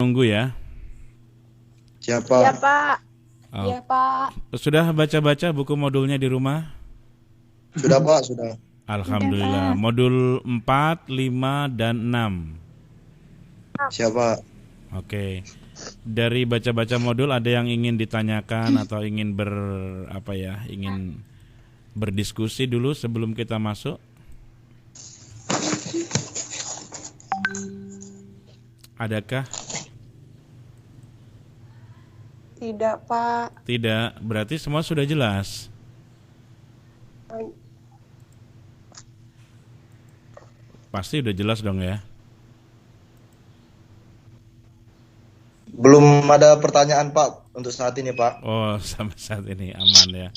Nunggu ya. Siapa? Iya, Pak. Oh. Iya, Pak. Sudah baca-baca buku modulnya di rumah? Sudah Pak, sudah. Alhamdulillah. Modul 4, 5, dan 6. Siapa? Oke. Dari baca-baca modul ada yang ingin ditanyakan atau ingin ingin berdiskusi dulu sebelum kita masuk? Adakah? Tidak, Pak. Tidak, berarti semua sudah jelas. Pasti udah jelas dong ya. Belum ada pertanyaan Pak untuk saat ini Pak. Oh, sampai saat ini aman ya.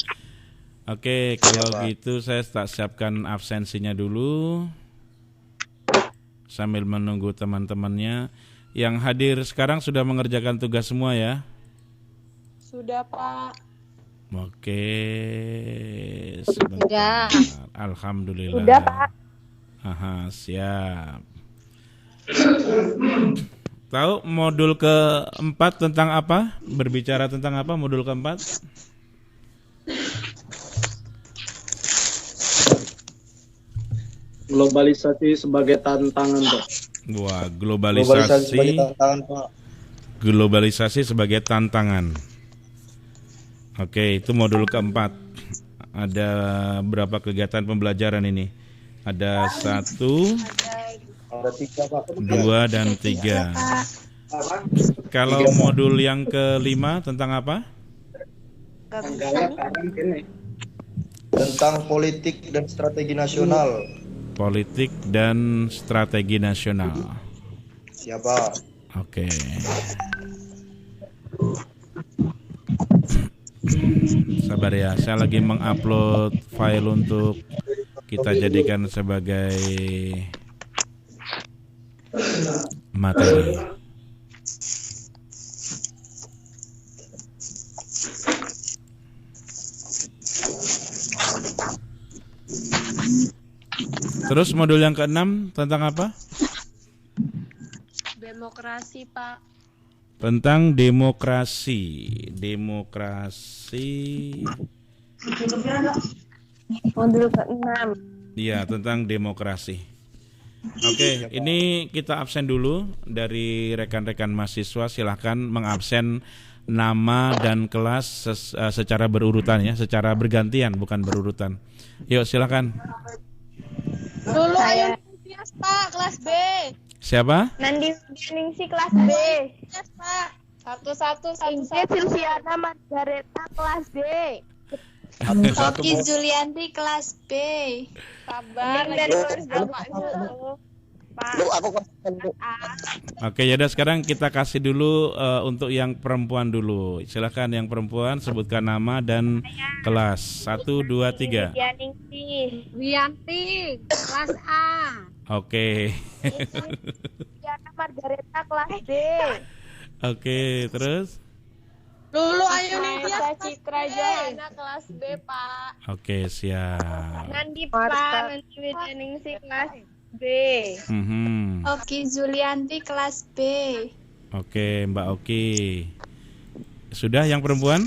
Oke, kalau gitu saya tak siapkan absensinya dulu sambil menunggu teman-temannya. Yang hadir sekarang sudah mengerjakan tugas semua ya? Sudah, Pak. Oke, sebentar. Alhamdulillah. Sudah, Pak. Aha, siap. Tahu modul keempat tentang apa? Berbicara tentang apa modul keempat? Globalisasi sebagai tantangan, Pak. Wah, Globalisasi sebagai tantangan Pak. Globalisasi sebagai tantangan. Oke, itu modul keempat. Ada berapa kegiatan pembelajaran ini? Ada 1, Ada 3 Pak. 2, dan 3. Kalau modul yang kelima tentang apa? Tentang politik dan strategi nasional. Politik dan strategi nasional. Siapa? Oke. Sabar ya, saya lagi mengupload file untuk kita jadikan sebagai materi. Terus modul yang keenam tentang apa? Demokrasi, Pak. Tentang demokrasi. Demokrasi. Modul ke-6. Iya, tentang demokrasi. Oke, ini kita absen dulu dari rekan-rekan mahasiswa. Silahkan mengabsen nama dan kelas secara berurutan ya, secara bergantian bukan berurutan. Yuk, silakan. Lulu Ayu Tias, Pak, kelas B. Siapa? Nandi Ningsi kelas B. Tias, Pak. Satu. Ingrid Silviana Margareta kelas B. Oki Julianti kelas B. Sabar, Dan lagi Bapak dulu. Pak. Oke, yaudah sekarang kita kasih dulu untuk yang perempuan dulu. Silakan yang perempuan sebutkan nama dan kelas. 1, 2, 3. Dia Ningsi. Wiyanti kelas A. Oke. Silviana Margareta kelas B. Oke, terus? Lulu Ayu Tias, Maesa Citra Johana kelas B, Pak. Oke, siap. Nandi Marta. Pak. Nandi Widya Ningsi kelas B. Oki Julianti kelas B. Oke, Mbak Oki. Sudah yang perempuan?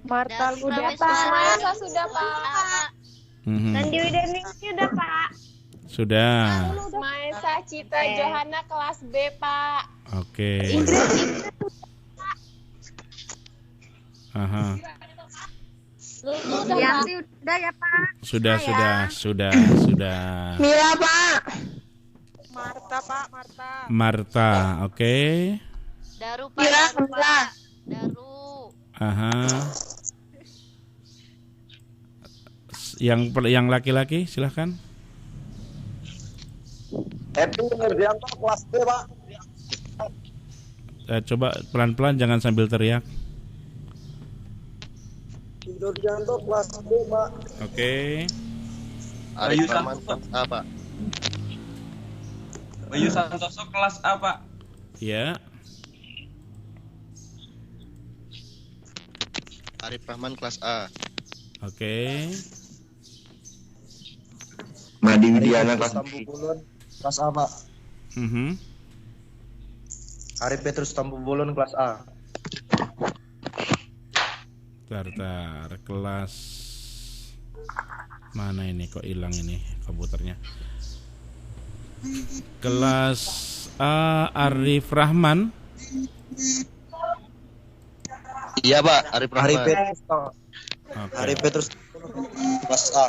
Marta Luda Pak. Pak. Masa sudah, Pak. Nandi Widya Ningsi udah Pak. Sudah. Maesa Citra Johana kelas B, Pak. Oke. Aha. Lulu Wiyanti udah ya, Pak. Sudah. Mila Pak. Marta, Pak, Marta. Marta, oke. Daru Pak. Mila. Daru, Pak. Daru. Aha. Yang laki-laki silahkan. Epi Nurdianto kelas B Pak. Coba pelan-pelan jangan sambil teriak. Nurdianto kelas B Pak. Oke. Bayu Santoso A, Pak. Bayu Santoso kelas A, Pak. Ya. Arif Rahman kelas A. Oke. Madi Widiana kelas B. Tambukulun kelas A Pak. Ari Petrus Tambubolon kelas A. Bentar, kelas mana ini kok hilang ini komputernya? Kelas A Arif Rahman. Iya Pak, Arif Ari Rahman. Petrus Oke. Ari Petrus kelas A.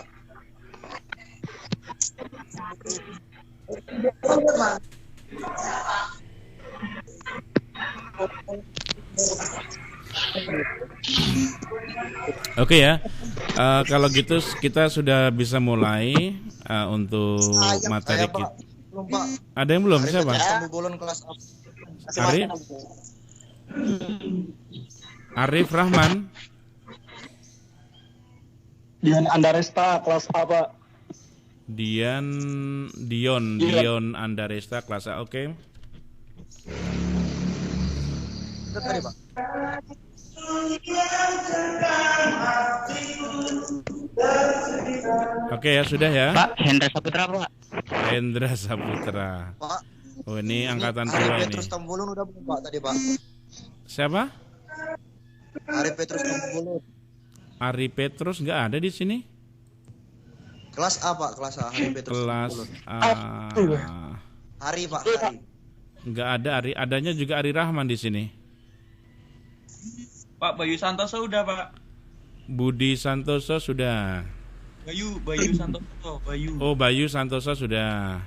Oke ya. Kalau gitu kita sudah bisa mulai untuk materi kita. Belum, Pak. Ada yang belum? Ari Siapa? Petrus Tambubolon kelas A. Arif Rahman. Dian Andaresta kelas A, Pak. Dion Andaresta kelas A. Oke. Itu tadi, Pak. Oke ya, sudah ya. Pak, Hendra Saputra, Pak. Hendra Saputra. Pak. Oh, ini angkatan Ari tua ini. Petrus Tambubolon udah belum, Pak, tadi, Pak? Siapa? Ari Petrus Tambubolon. Ari Petrus nggak ada di sini. Kelas A, Pak, kelas A. Ari Petrus Kelas Tambubolon. A. Hari, Pak, hari. Nggak ada Ari. Adanya juga Ari Rahman di sini. Pak Bayu Santoso udah Pak. Budi Santoso sudah. Bayu Santoso, Bayu. Oh, Bayu Santoso sudah.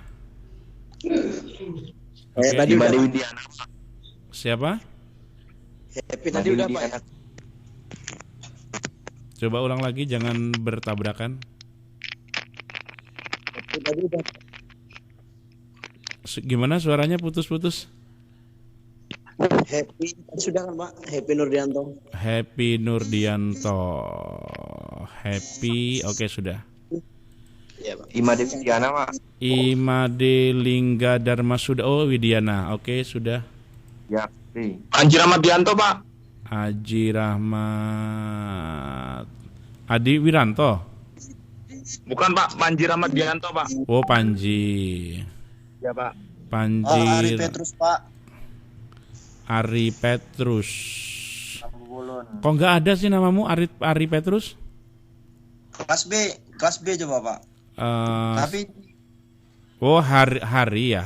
Oke. Tadi udah, Pak. Siapa? Happy tadi udah, Pak. Coba ulang lagi, jangan bertabrakan. Happy tadi udah. Gimana suaranya putus-putus? Happy sudah kan, Pak? Happy Nurdianto. Happy Nurdianto. Happy, oke sudah. Iya, Pak. Imade Widiana Pak. Imade Lingga Dharma sudah. Oh, Widiana. Oke, sudah. Ya. Anji Ramadianto, Pak. Haji Rahmat. Adi Wiranto. Bukan, Pak, Panji Ramadianto, Pak. Oh, Panji. Ya Pak. Panji. Ari Petrus, Pak. Ari Petrus. Tambubolon. Kok nggak ada sih namamu Ari Petrus? Kelas B coba, Pak. Tapi Oh, hari ya.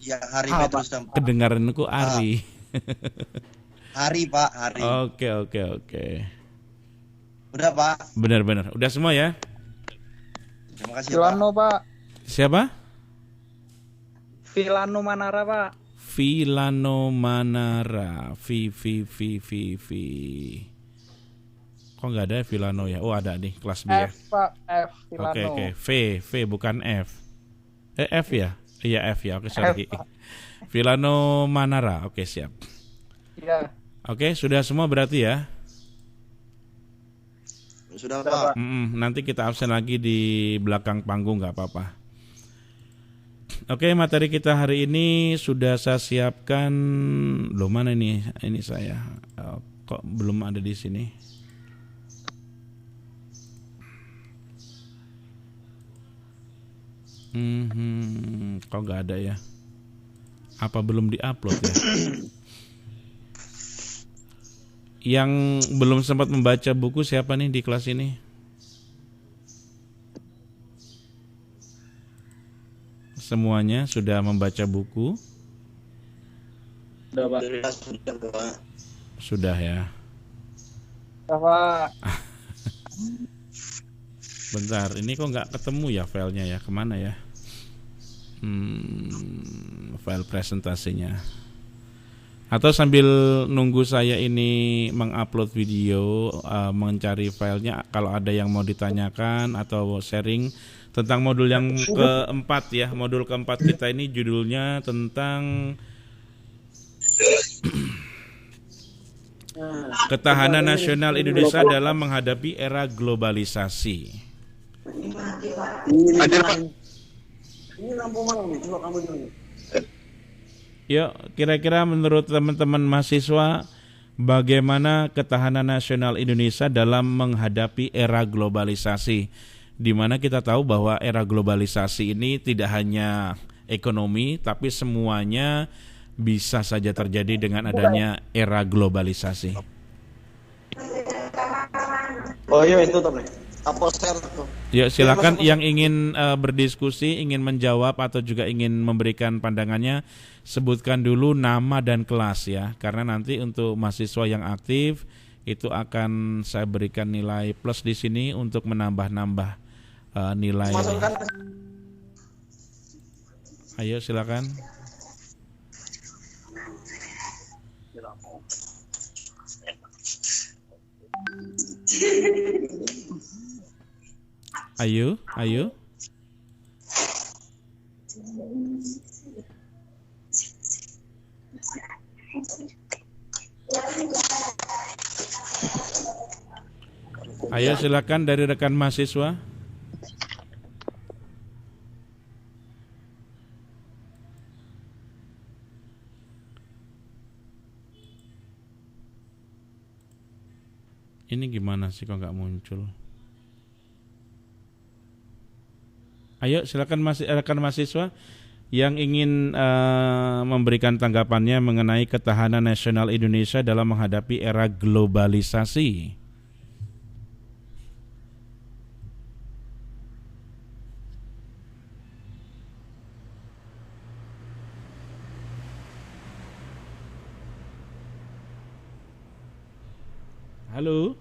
ya Hari Petrus dan Kedengaranku Ari. Hari, Pak, Hari. Oke. Udah, Pak. Benar. Udah semua ya? Terima kasih, Pak. Pak. Siapa? Vilano Manara, Pak. Vilano Manara. V. Kok nggak ada Vilano ya? Oh, ada nih, kelas B ya. F, Pak. F, Vilano. Oke. V bukan F. F ya? Iya, F ya. Oke, sorry. Vilano Manara. Oke, siap. Iya. Oke, sudah semua berarti ya? Sudah, Pak. Nanti kita absen lagi di belakang panggung, nggak apa-apa. Oke, materi kita hari ini sudah saya siapkan. Loh, mana ini? Ini saya. Kok belum ada di sini? Kok nggak ada ya? Apa belum diupload ya? Yang belum sempat membaca buku siapa nih di kelas ini? Semuanya sudah membaca buku? Sudah, Pak. Sudah, Pak. Sudah ya. Pak. Bentar, ini kok nggak ketemu ya filenya ya? Kemana ya? File presentasinya. Atau sambil nunggu saya ini mengupload video, mencari filenya, kalau ada yang mau ditanyakan atau sharing tentang modul yang keempat ya. Modul keempat kita ini judulnya tentang ketahanan nasional Indonesia dalam menghadapi era globalisasi. Ini lampu mana nih? Coba kamu dulu. Yuk, kira-kira menurut teman-teman mahasiswa, bagaimana ketahanan nasional Indonesia dalam menghadapi era globalisasi? Di mana kita tahu bahwa era globalisasi ini tidak hanya ekonomi, tapi semuanya bisa saja terjadi dengan adanya era globalisasi. Oh iya itu tuh. Aposter tuh. Ya, silakan yang ingin berdiskusi, ingin menjawab atau juga ingin memberikan pandangannya, sebutkan dulu nama dan kelas ya, karena nanti untuk mahasiswa yang aktif itu akan saya berikan nilai plus di sini untuk menambah-nambah nilai. Ayo silakan. Ayo. Ayo silakan dari rekan mahasiswa. Ini gimana sih kok nggak muncul? Ayo silakan rekan mahasiswa yang ingin memberikan tanggapannya mengenai ketahanan nasional Indonesia dalam menghadapi era globalisasi. Halo.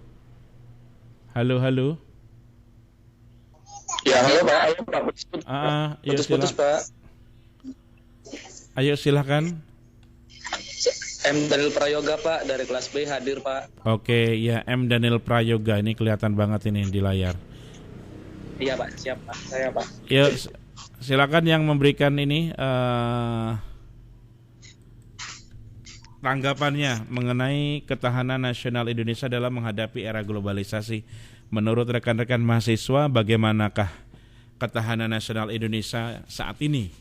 Ya, halo Pak. Ayo Pak. Putus-putus Pak. Ayo silakan. M. Daniel Prayoga Pak, dari kelas B hadir Pak. Oke, ya M. Daniel Prayoga, ini kelihatan banget ini di layar. Iya Pak, siap Pak. Saya Pak. Ya, silakan yang memberikan ini tanggapannya mengenai ketahanan nasional Indonesia dalam menghadapi era globalisasi. Menurut rekan-rekan mahasiswa, bagaimanakah ketahanan nasional Indonesia saat ini?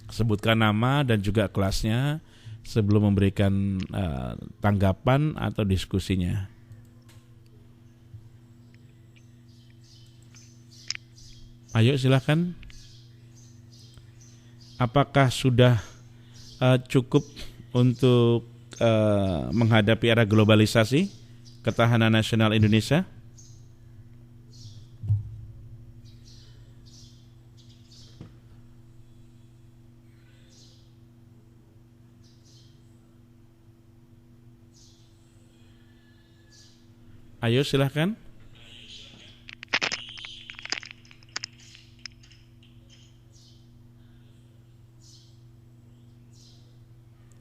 Sebutkan nama dan juga kelasnya sebelum memberikan tanggapan atau diskusinya. Ayo silakan. Apakah sudah cukup untuk menghadapi era globalisasi, ketahanan nasional Indonesia? Ayo silahkan.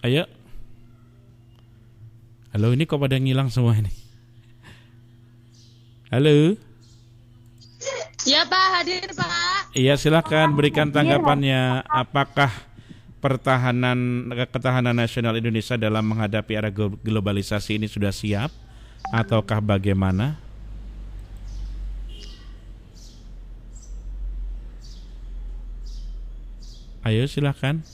Ayo. Halo, ini kok pada ngilang semua ini? Halo. Ya Pak, hadir Pak. Iya, silakan berikan tanggapannya. Apakah ketahanan nasional Indonesia dalam menghadapi era globalisasi ini sudah siap ataukah bagaimana? Ayo silakan.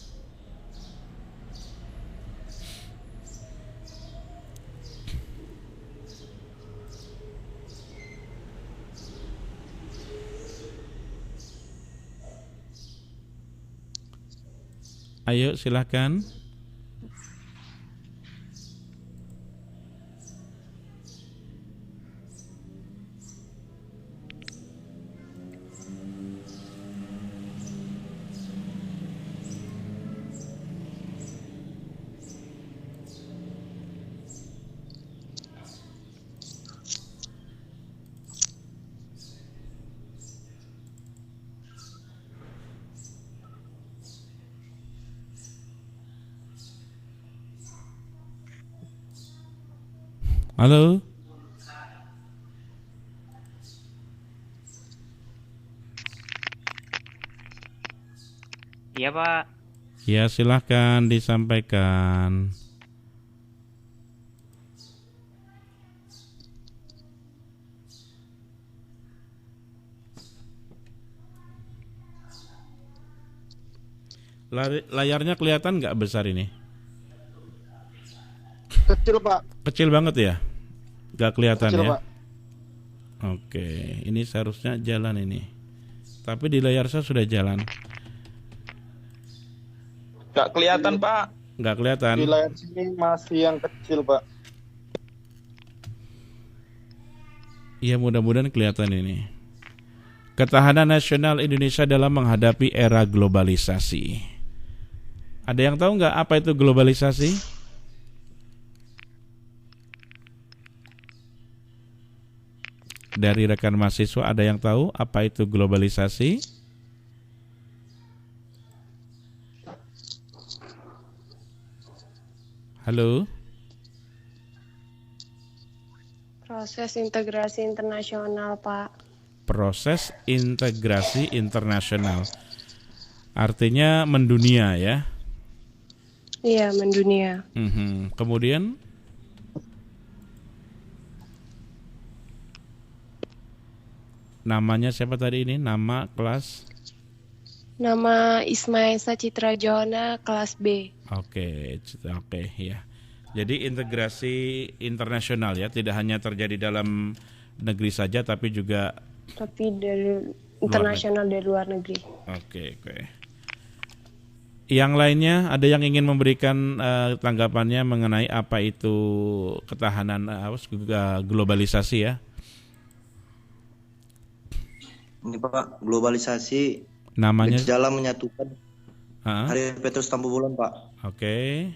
Ayo silakan. Halo. Iya Pak. Ya silahkan disampaikan. Layarnya kelihatan nggak besar ini? Kecil Pak. Kecil banget ya? Gak kelihatan Kecil, ya? Pak. Oke, ini seharusnya jalan ini. Tapi di layar saya sudah jalan. Gak kelihatan, Pak. Nggak kelihatan. Di layar sini masih yang kecil, Pak. Iya, mudah-mudahan kelihatan ini. Ketahanan nasional Indonesia dalam menghadapi era globalisasi. Ada yang tahu nggak apa itu globalisasi? Dari rekan mahasiswa ada yang tahu apa itu globalisasi? Halo? Proses integrasi internasional, Pak. Proses integrasi internasional. Artinya mendunia ya. Iya, mendunia. Kemudian namanya siapa tadi ini? Nama kelas? Nama Ismail Citra Johana, kelas B. Oke, ya. Jadi integrasi internasional ya, tidak hanya terjadi dalam negeri saja tapi juga Dari internasional dari luar negeri. Oke. Yang lainnya ada yang ingin memberikan tanggapannya mengenai apa itu ketahanan globalisasi ya? Ini Pak, globalisasi Namanya gejala menyatukan Hari Petrus Tampu Bulan, Pak. Oke.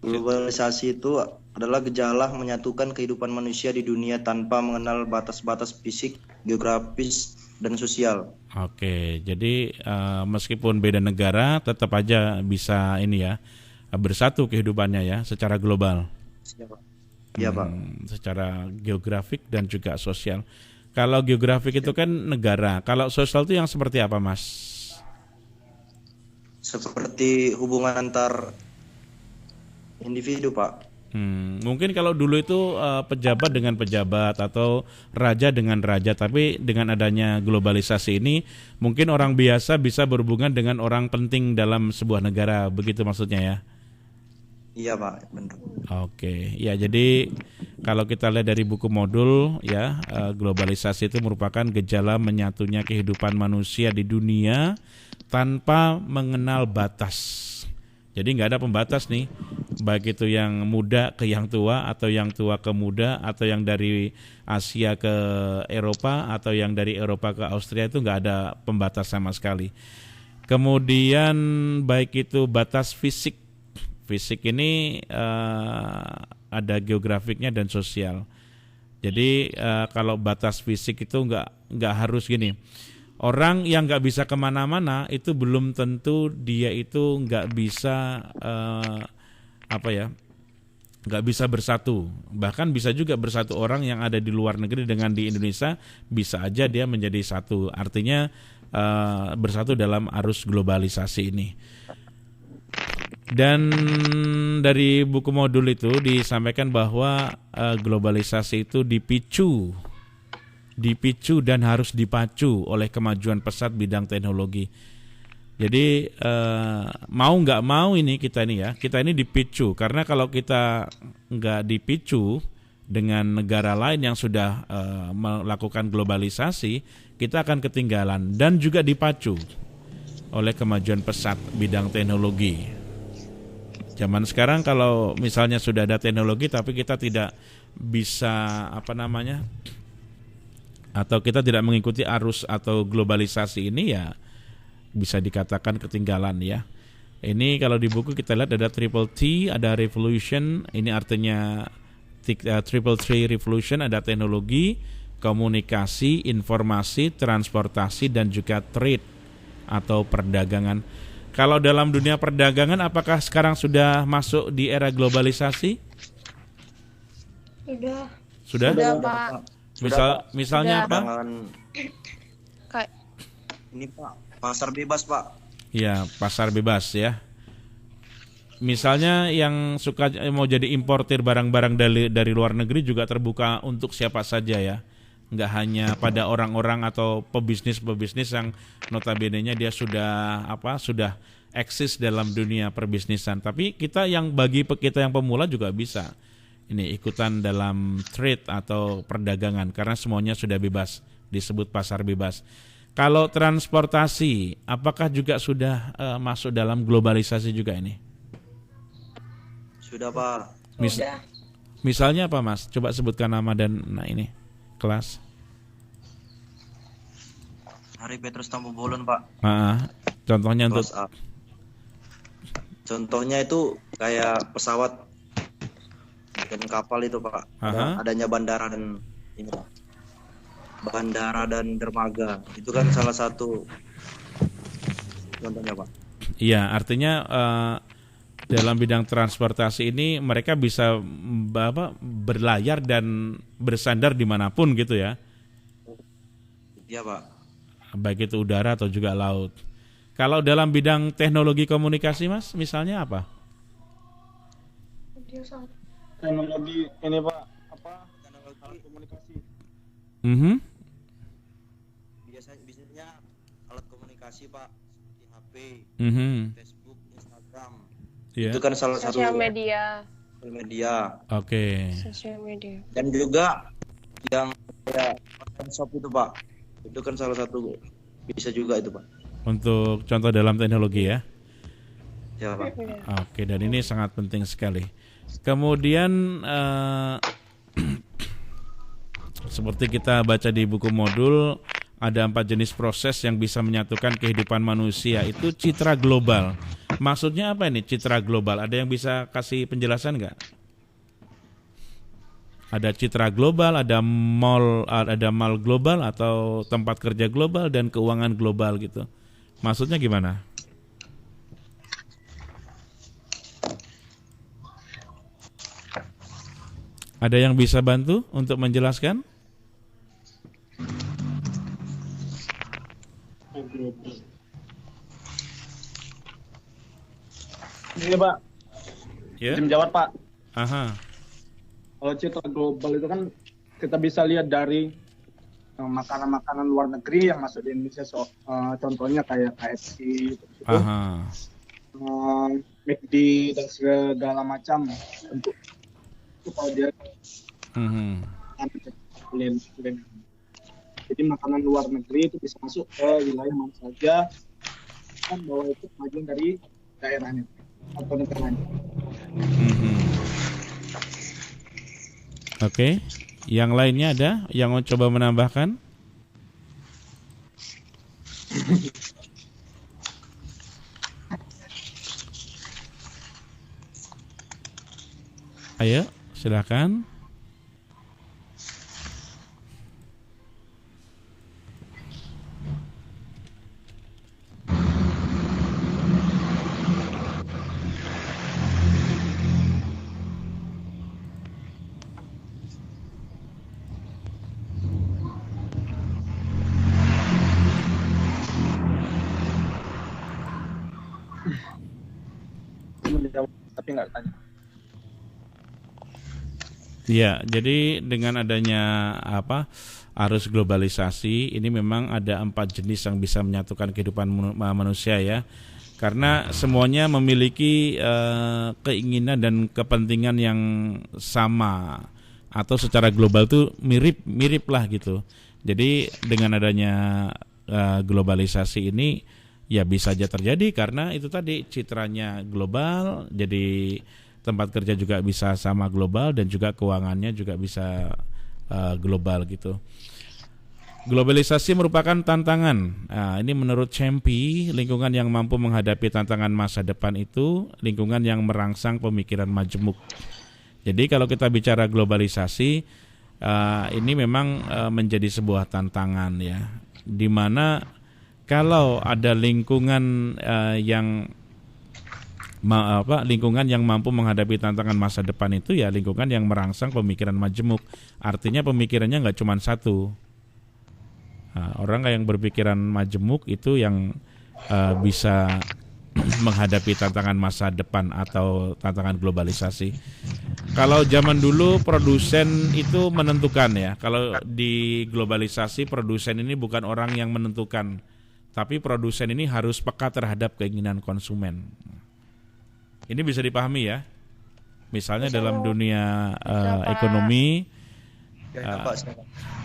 Globalisasi itu adalah gejala menyatukan kehidupan manusia di dunia tanpa mengenal batas-batas fisik, geografis, dan sosial. Oke, jadi meskipun beda negara tetap aja bisa ini ya bersatu kehidupannya ya secara global. Iya, Pak. Secara geografik dan juga sosial. Kalau geografik itu kan negara, kalau sosial itu yang seperti apa, Mas? Seperti hubungan antar individu, Pak. Mungkin kalau dulu itu pejabat dengan pejabat atau raja dengan raja, tapi dengan adanya globalisasi ini mungkin orang biasa bisa berhubungan dengan orang penting dalam sebuah negara, begitu maksudnya ya? Iya, Pak, benar. Oke, ya jadi kalau kita lihat dari buku modul ya, globalisasi itu merupakan gejala menyatunya kehidupan manusia di dunia tanpa mengenal batas. Jadi nggak ada pembatas nih, baik itu yang muda ke yang tua, atau yang tua ke muda, atau yang dari Asia ke Eropa, atau yang dari Eropa ke Austria, itu nggak ada pembatas sama sekali. Kemudian baik itu batas fisik ini ada geografiknya dan sosial. Jadi kalau batas fisik itu nggak harus gini. Orang yang nggak bisa kemana-mana itu belum tentu dia itu nggak bisa nggak bisa bersatu. Bahkan bisa juga bersatu orang yang ada di luar negeri dengan di Indonesia, bisa aja dia menjadi satu. Artinya bersatu dalam arus globalisasi ini. Dan dari buku modul itu disampaikan bahwa globalisasi itu dipicu dan harus dipacu oleh kemajuan pesat bidang teknologi. Jadi mau nggak mau ini kita ini dipicu, karena kalau kita nggak dipicu dengan negara lain yang sudah melakukan globalisasi, kita akan ketinggalan, dan juga dipacu oleh kemajuan pesat bidang teknologi. Zaman sekarang kalau misalnya sudah ada teknologi tapi kita tidak bisa atau kita tidak mengikuti arus atau globalisasi ini, ya bisa dikatakan ketinggalan ya. Ini kalau di buku kita lihat ada triple T, ada revolution, ini artinya triple T revolution, ada teknologi, komunikasi, informasi, transportasi, dan juga trade atau perdagangan. Kalau dalam dunia perdagangan, apakah sekarang sudah masuk di era globalisasi? Sudah, Pak. Misalnya apa? Ini Pak, pasar bebas, Pak. Ya, pasar bebas ya. Misalnya yang suka mau jadi importir barang-barang dari luar negeri juga terbuka untuk siapa saja ya. Nggak hanya pada orang-orang atau pebisnis yang notabene-nya dia sudah eksis dalam dunia perbisnisan. Tapi bagi kita yang pemula juga bisa ini ikutan dalam trade atau perdagangan, karena semuanya sudah bebas, disebut pasar bebas. Kalau transportasi, apakah juga sudah masuk dalam globalisasi juga ini? Sudah Pak. Misalnya apa Mas? Coba sebutkan nama dan ini kelas. Hari Petrus Tampu Bolon Pak. Contohnya untuk Kelas A. Contohnya itu kayak pesawat dan kapal itu Pak. Adanya bandara dan ini Pak. Bandara dan dermaga itu kan salah satu contohnya Pak. Iya, artinya dalam bidang transportasi ini mereka bisa berlayar dan bersandar dimanapun gitu ya. Iya Pak. Baik itu udara atau juga laut. Kalau dalam bidang teknologi komunikasi Mas, misalnya apa? Teknologi ini Pak, teknologi komunikasi. Biasanya alat komunikasi Pak, seperti HP, Facebook, Instagram. Yeah. Itu kan salah satu Sosial media. Oke. Sosial media. Dan juga yang kayak online shop itu Pak. Itu kan salah satu bisa juga itu Pak. Untuk contoh dalam teknologi ya. Ya Pak. Oke, dan ini sangat penting sekali. Kemudian seperti kita baca di buku modul, ada 4 jenis proses yang bisa menyatukan kehidupan manusia. Itu citra global. Maksudnya apa ini citra global? Ada yang bisa kasih penjelasan nggak? Ada citra global, ada mall global atau tempat kerja global dan keuangan global gitu. Maksudnya gimana? Ada yang bisa bantu untuk menjelaskan? Ini Pak, Ya. Jim jawab Pak. Kalau citra global itu kan kita bisa lihat dari makanan-makanan luar negeri yang masuk di Indonesia. Contohnya kayak KFC, McD dan segala macam untuk itu kalau dia jadi makanan luar negeri itu bisa masuk ke wilayah mana saja kan bahwa itu bagian dari daerahnya atau negaranya. Oke. Yang lainnya ada yang mau coba menambahkan? Ayo, silakan. Tapi nggak tanya. Ya, jadi dengan adanya arus globalisasi ini memang ada 4 jenis yang bisa menyatukan kehidupan manusia ya. Karena semuanya memiliki keinginan dan kepentingan yang sama atau secara global tuh mirip lah gitu. Jadi dengan adanya globalisasi ini ya bisa aja terjadi karena itu tadi citranya global, jadi tempat kerja juga bisa sama global dan juga keuangannya juga bisa global gitu. Globalisasi merupakan tantangan. Ini menurut Cempi, lingkungan yang mampu menghadapi tantangan masa depan itu lingkungan yang merangsang pemikiran majemuk. Jadi kalau kita bicara globalisasi, ini memang menjadi sebuah tantangan ya, di mana kalau ada lingkungan lingkungan yang mampu menghadapi tantangan masa depan itu ya lingkungan yang merangsang pemikiran majemuk. Artinya pemikirannya nggak cuma satu. Orang yang berpikiran majemuk itu yang bisa menghadapi tantangan masa depan atau tantangan globalisasi. Kalau zaman dulu produsen itu menentukan ya. Kalau di globalisasi produsen ini bukan orang yang menentukan, tapi produsen ini harus peka terhadap keinginan konsumen. Ini bisa dipahami ya. Misalnya dalam dunia ekonomi,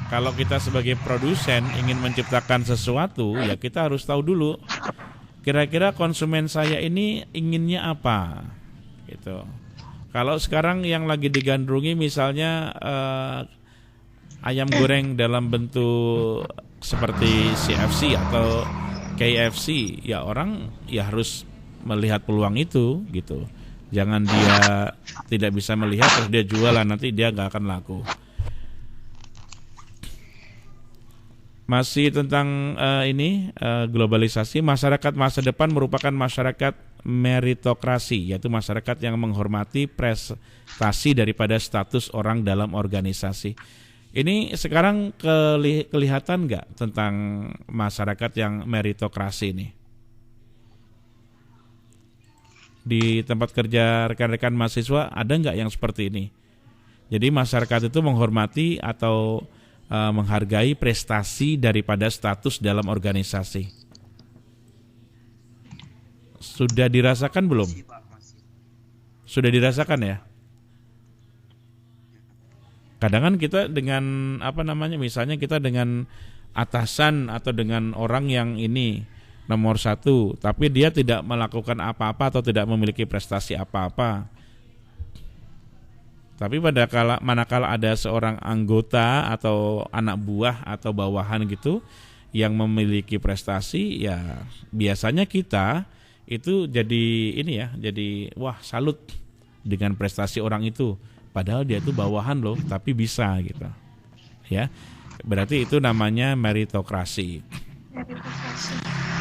Kalau kita sebagai produsen ingin menciptakan sesuatu, ya kita harus tahu dulu kira-kira konsumen saya ini inginnya apa, gitu. Kalau sekarang yang lagi digandrungi misalnya ayam goreng dalam bentuk seperti CFC atau KFC, ya orang ya harus melihat peluang itu, gitu. Jangan dia tidak bisa melihat terus dia jualan, nanti dia nggak akan laku. Masih tentang globalisasi, masyarakat masa depan merupakan masyarakat meritokrasi, yaitu masyarakat yang menghormati prestasi daripada status orang dalam organisasi. Ini sekarang kelihatan nggak tentang masyarakat yang meritokrasi ini? Di tempat kerja rekan-rekan mahasiswa ada nggak yang seperti ini? Jadi masyarakat itu menghormati atau menghargai prestasi daripada status dalam organisasi. Sudah dirasakan belum? Sudah dirasakan ya? Kadang kan kita dengan misalnya kita dengan atasan atau dengan orang yang ini nomor 1, tapi dia tidak melakukan apa-apa atau tidak memiliki prestasi apa-apa. Tapi manakala ada seorang anggota atau anak buah atau bawahan gitu yang memiliki prestasi, ya biasanya kita itu jadi wah salut dengan prestasi orang itu. Padahal dia itu bawahan loh, tapi bisa gitu. Ya, berarti itu namanya meritokrasi.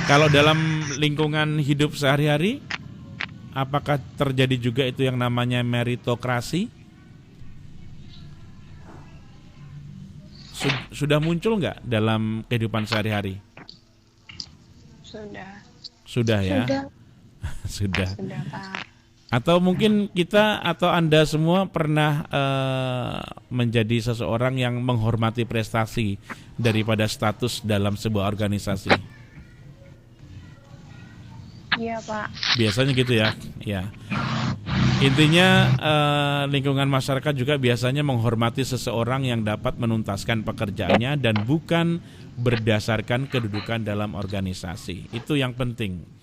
Kalau dalam lingkungan hidup sehari-hari, apakah terjadi juga itu yang namanya meritokrasi? Sudah muncul nggak dalam kehidupan sehari-hari? Sudah ya? Sudah. Sudah, Pak. Atau mungkin kita atau Anda semua pernah menjadi seseorang yang menghormati prestasi daripada status dalam sebuah organisasi? Iya, Pak. Biasanya gitu ya. Ya. Intinya lingkungan masyarakat juga biasanya menghormati seseorang yang dapat menuntaskan pekerjaannya dan bukan berdasarkan kedudukan dalam organisasi. Itu yang penting.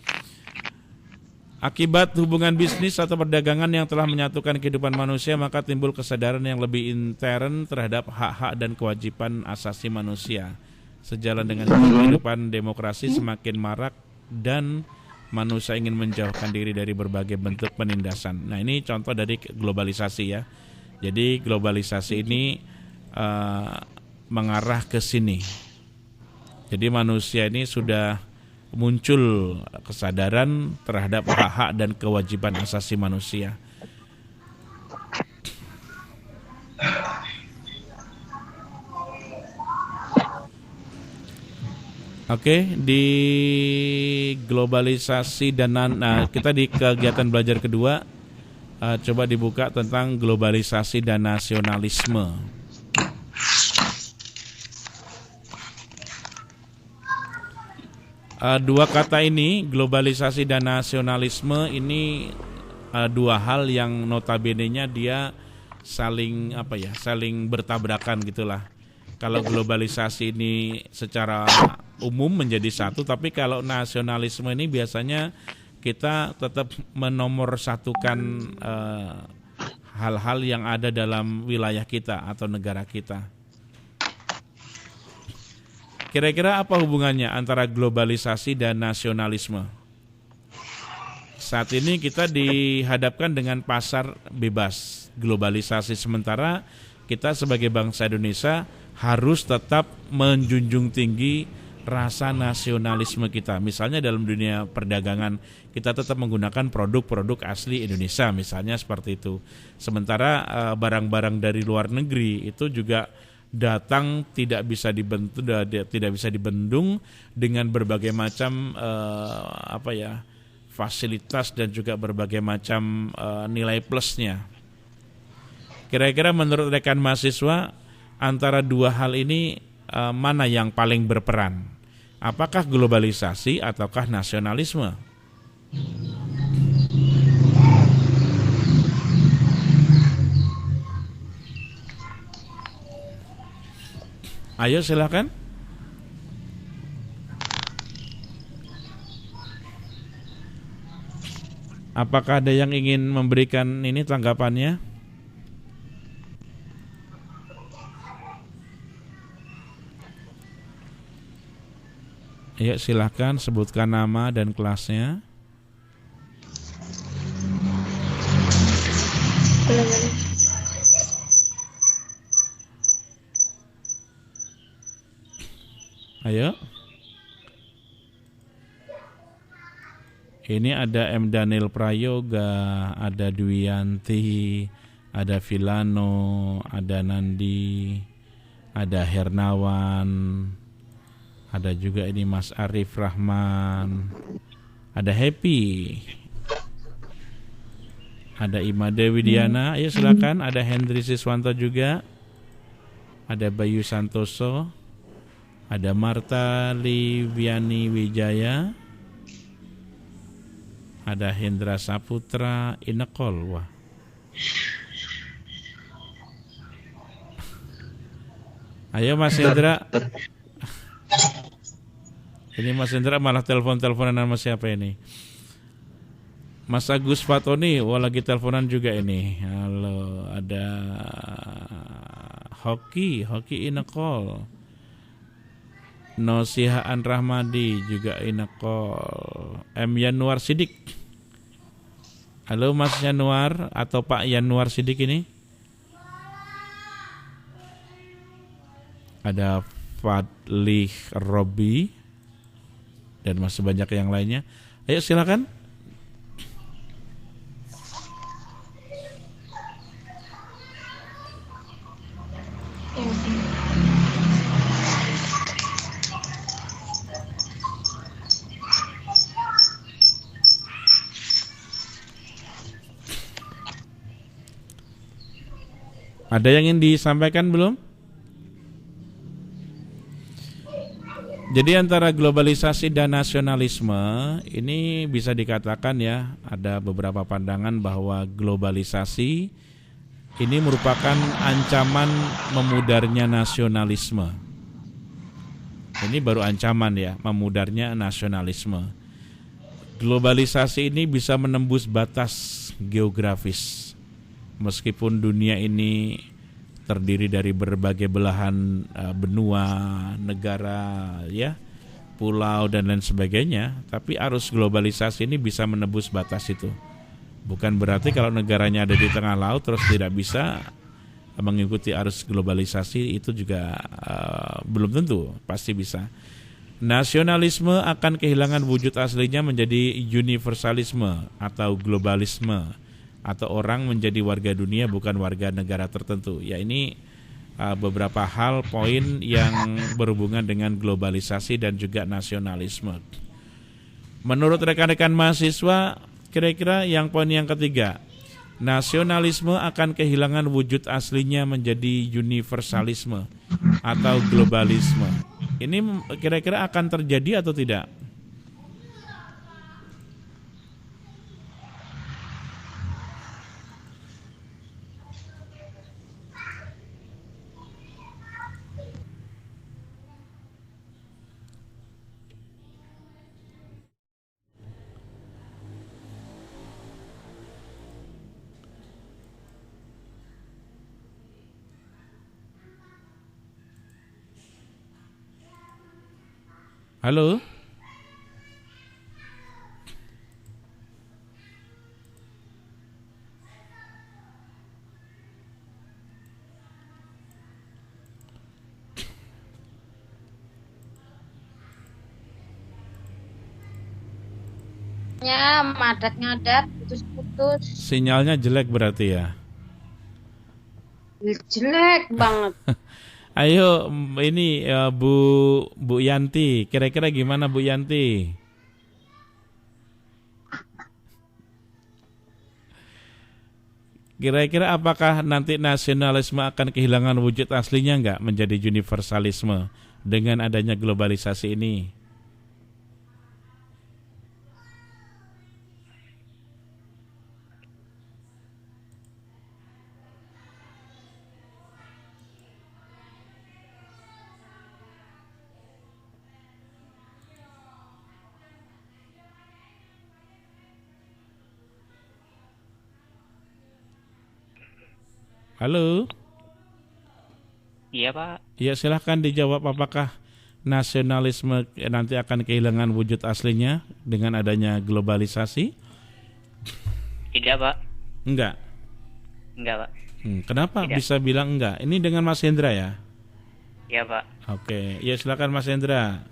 Akibat hubungan bisnis atau perdagangan yang telah menyatukan kehidupan manusia, maka timbul kesadaran yang lebih intern terhadap hak-hak dan kewajiban asasi manusia. Sejalan dengan kehidupan demokrasi semakin marak dan manusia ingin menjauhkan diri dari berbagai bentuk penindasan. Nah, ini contoh dari globalisasi ya. Jadi globalisasi ini mengarah ke sini. Jadi manusia ini sudah muncul kesadaran terhadap hak-hak dan kewajiban asasi manusia. Oke, di globalisasi dan kita di kegiatan belajar kedua coba dibuka tentang globalisasi dan nasionalisme. Dua kata ini, globalisasi dan nasionalisme, ini dua hal yang notabene-nya dia saling bertabrakan gitulah. Kalau globalisasi ini secara umum menjadi satu, tapi kalau nasionalisme ini biasanya kita tetap menomorsatukan hal-hal yang ada dalam wilayah kita atau negara kita. Kira-kira apa hubungannya antara globalisasi dan nasionalisme? Saat ini kita dihadapkan dengan pasar bebas globalisasi, sementara kita sebagai bangsa Indonesia harus tetap menjunjung tinggi rasa nasionalisme kita. Misalnya dalam dunia perdagangan kita tetap menggunakan produk-produk asli Indonesia, misalnya seperti itu. Sementara barang-barang dari luar negeri itu juga datang tidak bisa dibendung dengan berbagai macam fasilitas dan juga berbagai macam nilai plusnya. Kira-kira menurut rekan mahasiswa, antara dua hal ini mana yang paling berperan? Apakah globalisasi ataukah nasionalisme? Ayo silakan. Apakah ada yang ingin memberikan ini tanggapannya? Ayo silahkan sebutkan nama dan kelasnya. Ayo. Ini ada M. Daniel Prayoga, ada Dwianti, ada Vilano, ada Nandi, ada Hernawan, ada juga ini Mas Arif Rahman, ada Happy, ada Imade Widiana. Ayo silakan. Ada Hendri Siswanto juga, ada Bayu Santoso, ada Marta Liviani Wijaya, ada Hendra Saputra Inekol. Wah. Ayo Mas Hendra. Ini Mas Hendra malah telepon-teleponan sama siapa ini? Mas Agus Fatoni, wah lagi teleponan juga ini. Halo, ada Hoki Inekol. Nosihaan Rahmadi juga Inekol. M. Yanuar Sidik. Halo Mas Yanuar atau Pak Yanuar Sidik ini. Ada Fadlih Robi dan masih banyak yang lainnya. Ayo silakan. Ada yang ingin disampaikan belum? Jadi antara globalisasi dan nasionalisme ini bisa dikatakan ya, ada beberapa pandangan bahwa globalisasi ini merupakan ancaman memudarnya nasionalisme. Ini baru ancaman ya, memudarnya nasionalisme. Globalisasi ini bisa menembus batas geografis. Meskipun dunia ini terdiri dari berbagai belahan benua, negara, ya, pulau dan lain sebagainya, tapi arus globalisasi ini bisa menembus batas itu. Bukan berarti kalau negaranya ada di tengah laut terus tidak bisa mengikuti arus globalisasi, itu juga belum tentu, pasti bisa. Nasionalisme akan kehilangan wujud aslinya menjadi universalisme atau globalisme, atau orang menjadi warga dunia bukan warga negara tertentu. Ya, ini beberapa hal poin yang berhubungan dengan globalisasi dan juga nasionalisme. Menurut rekan-rekan mahasiswa, kira-kira yang poin yang ketiga, nasionalisme akan kehilangan wujud aslinya menjadi universalisme atau globalisme. Ini kira-kira akan terjadi atau tidak? Halo? Ngadat-ngadat, putus-putus. Sinyalnya jelek berarti ya? Jelek banget. Ayo ini Bu Yanti, kira-kira gimana Bu Yanti? Kira-kira apakah nanti nasionalisme akan kehilangan wujud aslinya enggak menjadi universalisme dengan adanya globalisasi ini? Halo. Iya Pak. Ya silahkan dijawab, apakah nasionalisme nanti akan kehilangan wujud aslinya dengan adanya globalisasi? Tidak Pak. Enggak. Enggak Pak. Kenapa Tidak. bisa bilang enggak? Ini dengan Mas Hendra ya? Iya Pak. Oke, ya silakan Mas Hendra.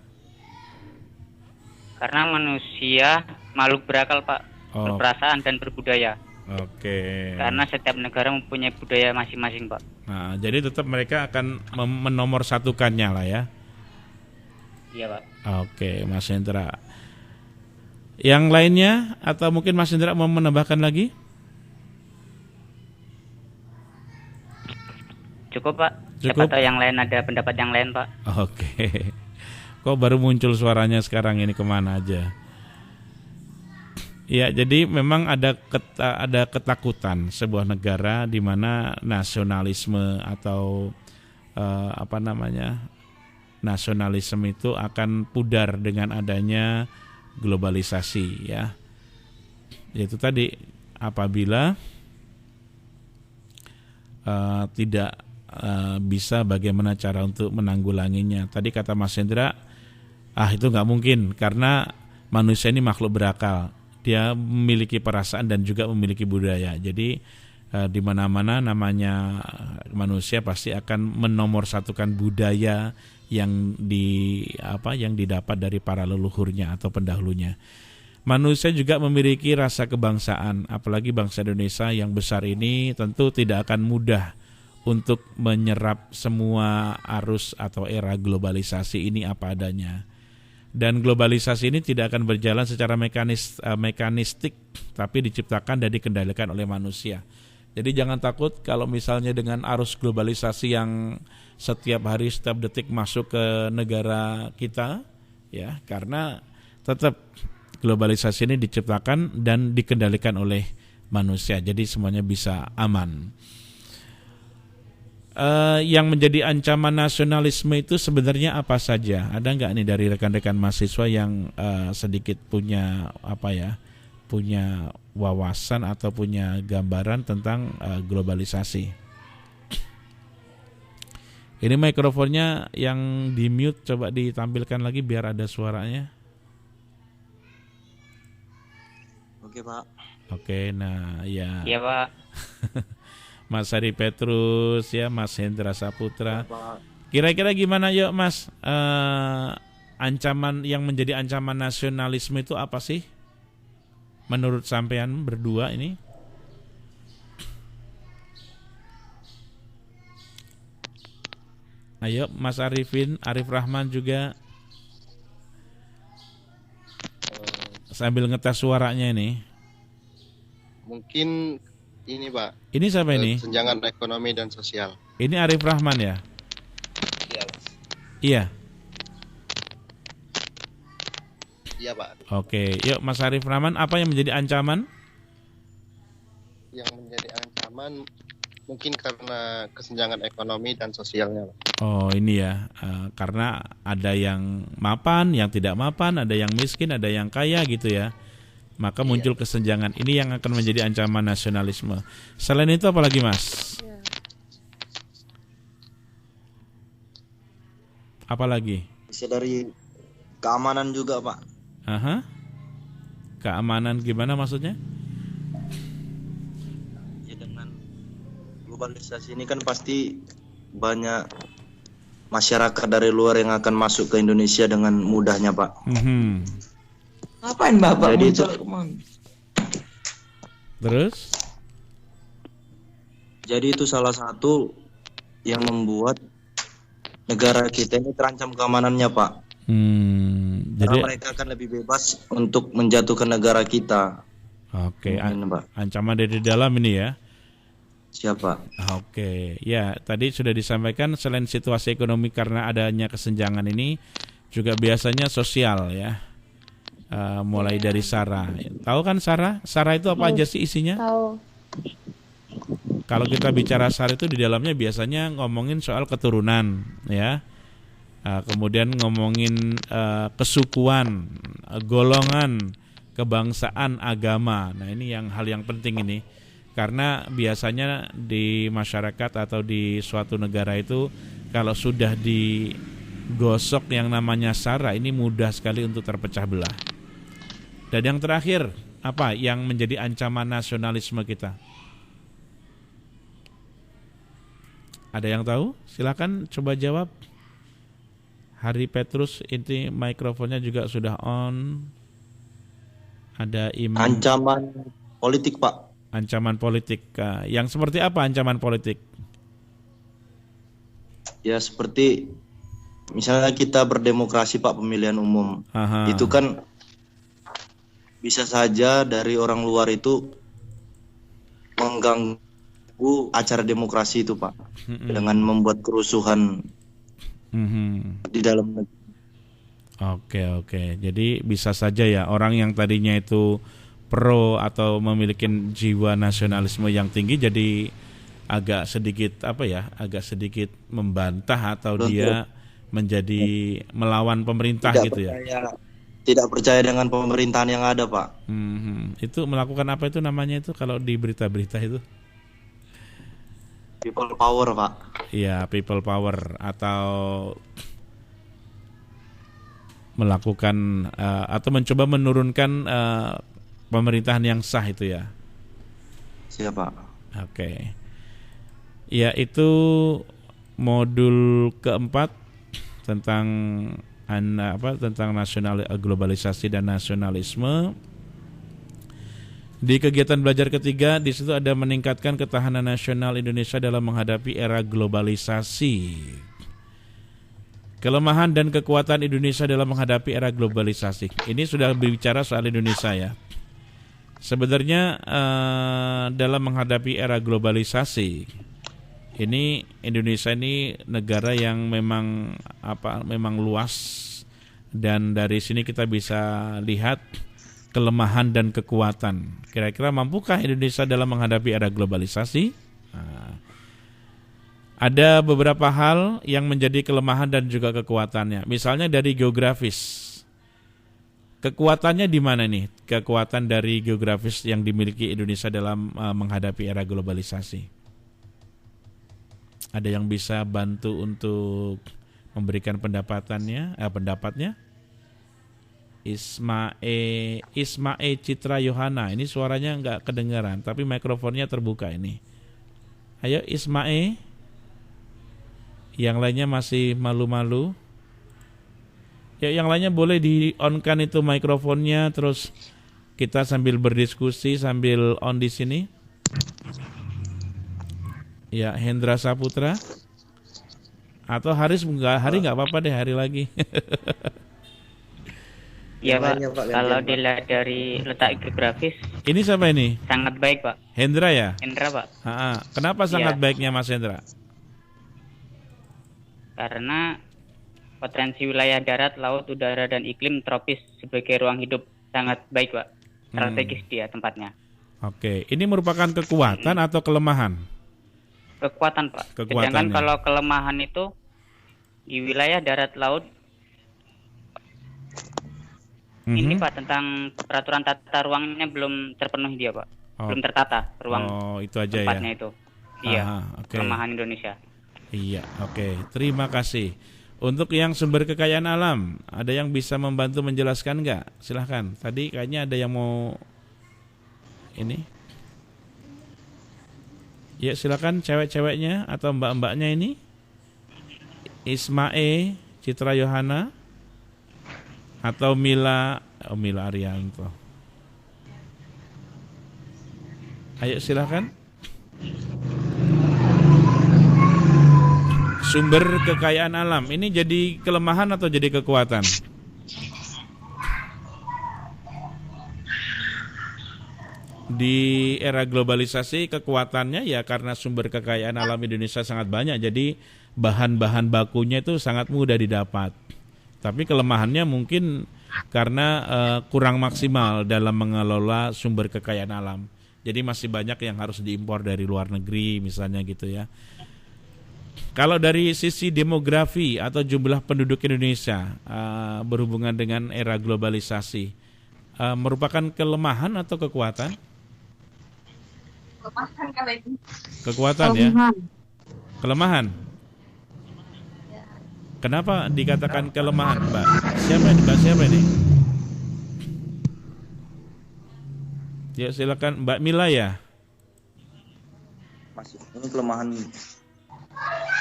Karena manusia makhluk berakal Pak, berperasaan dan berbudaya. Oke. Karena setiap negara mempunyai budaya masing-masing Pak. Nah, jadi tetap mereka akan menomorsatukannya lah ya. Iya Pak. Oke, Mas Hendra. Yang lainnya atau mungkin Mas Hendra mau menambahkan lagi? Cukup Pak. Cukup? Siapa tahu yang lain ada pendapat yang lain Pak. Oke. Kok baru muncul suaranya sekarang ini, kemana aja? Ya, jadi memang ada ketakutan sebuah negara di mana nasionalisme atau nasionalisme itu akan pudar dengan adanya globalisasi ya. Yaitu tadi apabila tidak bisa bagaimana cara untuk menanggulanginya. Tadi kata Mas Hendra, itu nggak mungkin karena manusia ini makhluk berakal. Dia memiliki perasaan dan juga memiliki budaya. Jadi di mana-mana namanya manusia pasti akan menomorsatukan budaya yang didapat dari para leluhurnya atau pendahulunya. Manusia juga memiliki rasa kebangsaan, apalagi bangsa Indonesia yang besar ini tentu tidak akan mudah untuk menyerap semua arus atau era globalisasi ini apa adanya. Dan globalisasi ini tidak akan berjalan secara mekanistik, tapi diciptakan dan dikendalikan oleh manusia. Jadi jangan takut kalau misalnya dengan arus globalisasi yang setiap hari, setiap detik masuk ke negara kita, ya, karena tetap globalisasi ini diciptakan dan dikendalikan oleh manusia. Jadi semuanya bisa aman. Yang menjadi ancaman nasionalisme itu sebenarnya apa saja? Ada nggak nih dari rekan-rekan mahasiswa yang sedikit punya punya wawasan atau punya gambaran tentang globalisasi? Ini mikrofonnya yang di mute, coba ditampilkan lagi biar ada suaranya. Oke Pak. Oke, nah ya. Iya Pak. Mas Hari Petrus ya, Mas Hendra Saputra. Kira-kira gimana yuk Mas? Ancaman yang menjadi ancaman nasionalisme itu apa sih? Menurut sampean berdua ini? Ayo Mas Arif Rahman juga. Sambil ngetes suaranya ini. Mungkin ini Pak. Ini siapa ini? Kesenjangan ekonomi dan sosial. Ini Arif Rahman ya? Iya. Iya. Iya Pak. Oke, yuk Mas Arif Rahman, apa yang menjadi ancaman? Yang menjadi ancaman mungkin karena kesenjangan ekonomi dan sosialnya Pak. Oh ini ya, karena ada yang mapan, yang tidak mapan, ada yang miskin, ada yang kaya gitu ya. Maka muncul kesenjangan. Ini yang akan menjadi ancaman nasionalisme. Selain itu apa lagi Mas? Apa lagi? Bisa dari keamanan juga Pak. Aha. Keamanan gimana maksudnya? Ya dengan globalisasi ini kan pasti banyak masyarakat dari luar yang akan masuk ke Indonesia dengan mudahnya Pak. Ngapain Bapak? Jadi itu terus? Jadi itu salah satu yang membuat negara kita ini terancam keamanannya Pak. Karena Jadi mereka akan lebih bebas untuk menjatuhkan negara kita. Oke, ancaman dari dalam ini ya. Siapa? Oke, ya tadi sudah disampaikan selain situasi ekonomi karena adanya kesenjangan ini juga biasanya sosial ya. Mulai dari SARA. Tahu kan SARA? SARA itu apa aja sih isinya? Tahu. Kalau kita bicara SARA itu di dalamnya biasanya ngomongin soal keturunan ya. Kemudian ngomongin kesukuan, golongan, kebangsaan, agama. Nah, ini hal yang penting ini. Karena biasanya di masyarakat atau di suatu negara itu kalau sudah digosok yang namanya sara, ini mudah sekali untuk terpecah belah. Dan yang terakhir, apa yang menjadi ancaman nasionalisme kita? Ada yang tahu? Silakan coba jawab. Hari Petrus, ini mikrofonnya juga sudah on. Ada Ancaman politik, Pak. Ancaman politik. Yang seperti apa ancaman politik? Ya seperti misalnya kita berdemokrasi, Pak, pemilihan umum. Aha. Itu kan bisa saja dari orang luar itu mengganggu acara demokrasi itu, Pak. Dengan membuat kerusuhan di dalam negeri. Oke. Jadi bisa saja ya orang yang tadinya itu pro atau memiliki jiwa nasionalisme yang tinggi jadi agak sedikit membantah atau dia menjadi melawan pemerintah gitu ya. Tidak percaya dengan pemerintahan yang ada, Pak. Itu melakukan apa itu namanya itu kalau di berita-berita itu? People power, Pak. Iya, people power atau melakukan atau mencoba menurunkan pemerintahan yang sah itu ya. Siapa? Oke. Ya, itu modul keempat tentang tentang globalisasi dan nasionalisme. Di kegiatan belajar ketiga, di situ ada meningkatkan ketahanan nasional Indonesia dalam menghadapi era globalisasi. Kelemahan dan kekuatan Indonesia dalam menghadapi era globalisasi. Ini sudah berbicara soal Indonesia ya. Sebenarnya dalam menghadapi era globalisasi, ini Indonesia ini negara yang memang luas, dan dari sini kita bisa lihat kelemahan dan kekuatan. Kira-kira mampukah Indonesia dalam menghadapi era globalisasi? Ada beberapa hal yang menjadi kelemahan dan juga kekuatannya. Misalnya dari geografis. Kekuatannya di mana nih? Kekuatan dari geografis yang dimiliki Indonesia dalam menghadapi era globalisasi. Ada yang bisa bantu untuk memberikan pendapatnya? Ismae Citra Yohana. Ini suaranya nggak kedengaran, tapi mikrofonnya terbuka ini. Ayo Ismae. Yang lainnya masih malu-malu. Ya, yang lainnya boleh di-on-kan itu mikrofonnya, terus kita sambil berdiskusi sambil on di sini. Ya, Hendra Saputra. Atau Hari nggak apa-apa deh, Hari lagi. Iya Pak, kalau dilihat dari letak geografis. Ini siapa ini? Sangat baik Pak. Hendra ya? Hendra Pak. Kenapa sangat baiknya Mas Hendra? Karena potensi wilayah darat, laut, udara, dan iklim tropis sebagai ruang hidup sangat baik Pak. Strategis dia tempatnya. Oke, ini merupakan kekuatan atau kelemahan? Kekuatan Pak. Sedangkan kalau kelemahan itu di wilayah darat, laut, ini Pak tentang peraturan tata ruangnya belum terpenuhi dia Pak. Belum tertata ruang itu aja tempatnya ya? Itu. Iya, kelemahan Indonesia. Iya, oke. Terima kasih. Untuk yang sumber kekayaan alam, ada yang bisa membantu menjelaskan nggak? Silahkan. Tadi kayaknya ada yang mau ini. Ya, silakan cewek-ceweknya atau mbak-mbaknya ini. Ismae Citra Yohana atau Mila Arianto. Ayo silakan. Sumber kekayaan alam ini jadi kelemahan atau jadi kekuatan? Di era globalisasi kekuatannya ya karena sumber kekayaan alam Indonesia sangat banyak, jadi bahan-bahan bakunya itu sangat mudah didapat. Tapi kelemahannya mungkin karena kurang maksimal dalam mengelola sumber kekayaan alam. Jadi masih banyak yang harus diimpor dari luar negeri misalnya gitu ya. Kalau dari sisi demografi atau jumlah penduduk Indonesia berhubungan dengan era globalisasi, merupakan kelemahan atau kekuatan? Kekuatan ya. Kelemahan. Kenapa dikatakan kelemahan, Mbak? Siapa ini? Ya, silakan Mbak Mila ya. Masih ini kelemahan.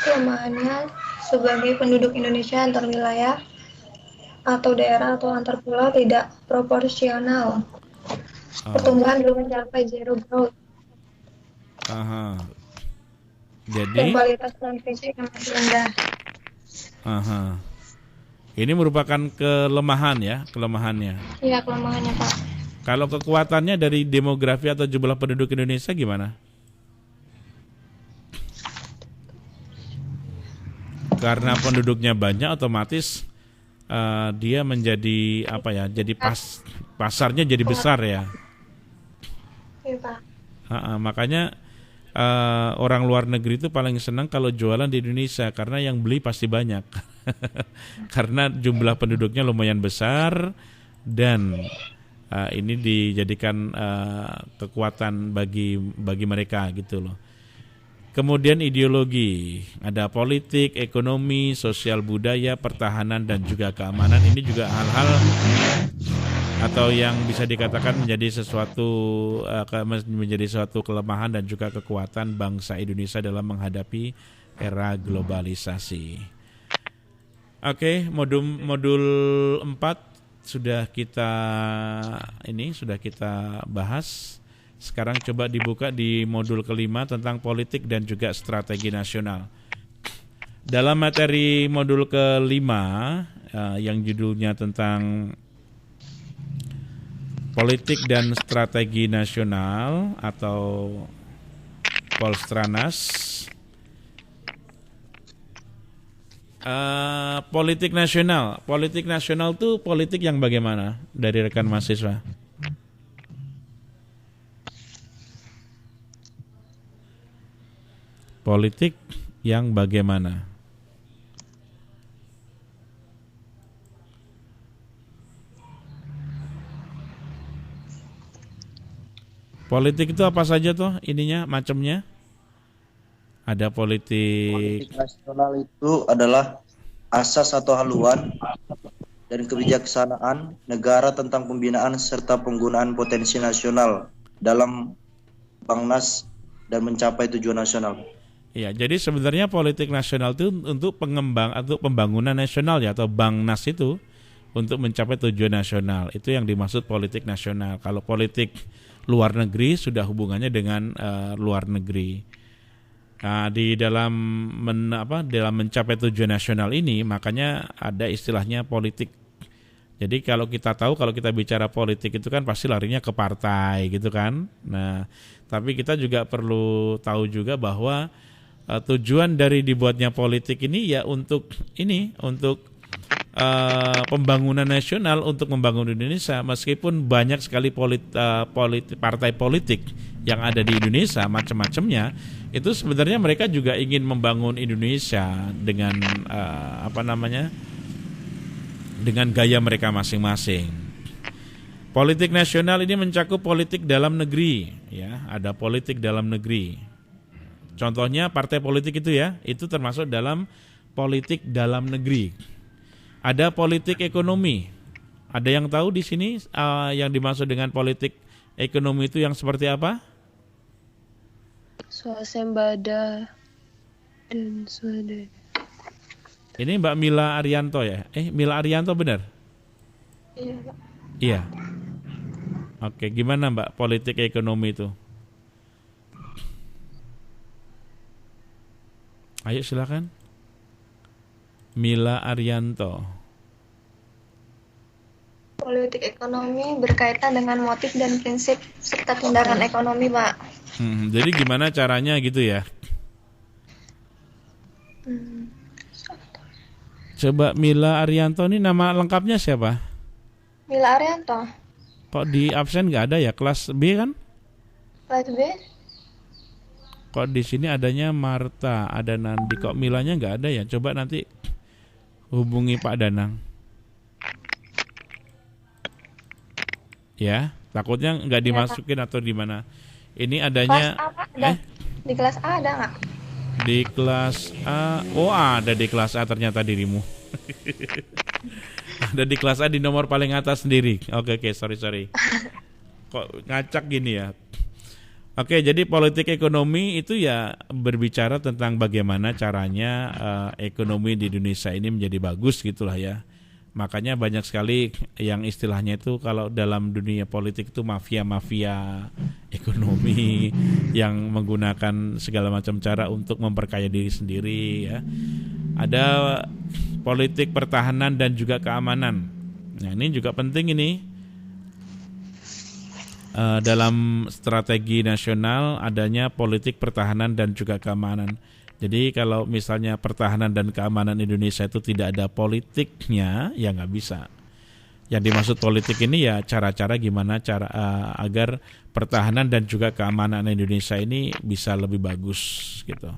Kelemahannya sebagai penduduk Indonesia antar wilayah atau daerah atau antar pulau tidak proporsional. Pertumbuhan belum mencapai zero growth. Jadi dan kualitas fisik yang masih rendah. Ini merupakan kelemahannya. Iya, kelemahannya, Pak. Kalau kekuatannya dari demografi atau jumlah penduduk Indonesia gimana? Karena penduduknya banyak, otomatis dia menjadi jadi pasarnya jadi besar ya. Iya, Pak. Makanya orang luar negeri itu paling senang kalau jualan di Indonesia karena yang beli pasti banyak. Karena jumlah penduduknya lumayan besar dan ini dijadikan kekuatan bagi mereka gitu loh. Kemudian ideologi, ada politik, ekonomi, sosial budaya, pertahanan dan juga keamanan. Ini juga hal-hal atau yang bisa dikatakan menjadi suatu kelemahan dan juga kekuatan bangsa Indonesia dalam menghadapi era globalisasi. Oke, modul 4 sudah kita bahas. Sekarang coba dibuka di modul kelima tentang politik dan juga strategi nasional. Dalam materi modul kelima yang judulnya tentang politik dan strategi nasional atau Polstranas. Politik nasional itu politik yang bagaimana dari rekan mahasiswa? Politik yang bagaimana? Politik itu apa saja toh ininya, macamnya? Ada politik nasional itu adalah asas atau haluan dan kebijaksanaan negara tentang pembinaan serta penggunaan potensi nasional dalam Bangnas dan mencapai tujuan nasional. Ya, jadi sebenarnya politik nasional itu untuk pembangunan nasional ya, atau Bangnas itu untuk mencapai tujuan nasional. Itu yang dimaksud politik nasional. Kalau politik luar negeri sudah hubungannya dengan luar negeri. Nah, di dalam mencapai tujuan nasional ini makanya ada istilahnya politik. Jadi kalau kita bicara politik itu kan pasti larinya ke partai gitu kan. Nah, tapi kita juga perlu tahu juga bahwa tujuan dari dibuatnya politik ini ya untuk pembangunan nasional, untuk membangun Indonesia. Meskipun banyak sekali partai politik yang ada di Indonesia macam-macamnya, itu sebenarnya mereka juga ingin membangun Indonesia dengan dengan gaya mereka masing-masing. Politik nasional ini mencakup politik dalam negeri, ya, ada politik dalam negeri. Contohnya partai politik itu ya, itu termasuk dalam politik dalam negeri. Ada politik ekonomi. Ada yang tahu di sini yang dimaksud dengan politik ekonomi itu yang seperti apa? Swasembada dan swadaya. Ini Mbak Mila Arianto ya? Mila Arianto benar? Iya, Pak. Iya. Oke, gimana Mbak politik ekonomi itu? Ayo silakan. Mila Arianto. Politik ekonomi berkaitan dengan motif dan prinsip serta tindakan ekonomi, Pak. Jadi gimana caranya gitu ya? Coba Mila Arianto ini nama lengkapnya siapa? Mila Arianto. Kok di absen nggak ada ya? Kelas B kan? Kelas B. Kok di sini adanya Marta, ada Nandi, kok Milanya nggak ada ya? Coba nanti hubungi Pak Danang. Ya, takutnya nggak dimasukin atau di mana. Ini adanya Kelas A, Pak, ada. Di kelas A ada nggak? di kelas A. Oh, ada di kelas A ternyata dirimu. Ada di kelas A di nomor paling atas sendiri. Oke, sorry. Kok ngacak gini ya? Oke, jadi politik ekonomi itu ya berbicara tentang bagaimana caranya ekonomi di Indonesia ini menjadi bagus gitulah ya. Makanya banyak sekali yang istilahnya itu kalau dalam dunia politik itu mafia-mafia ekonomi yang menggunakan segala macam cara untuk memperkaya diri sendiri ya. Ada politik pertahanan dan juga keamanan. Nah, ini juga penting ini. Dalam strategi nasional adanya politik pertahanan dan juga keamanan. Jadi kalau misalnya pertahanan dan keamanan Indonesia itu tidak ada politiknya, ya nggak bisa. Yang dimaksud politik ini ya cara-cara gimana cara agar pertahanan dan juga keamanan Indonesia ini bisa lebih bagus gitu.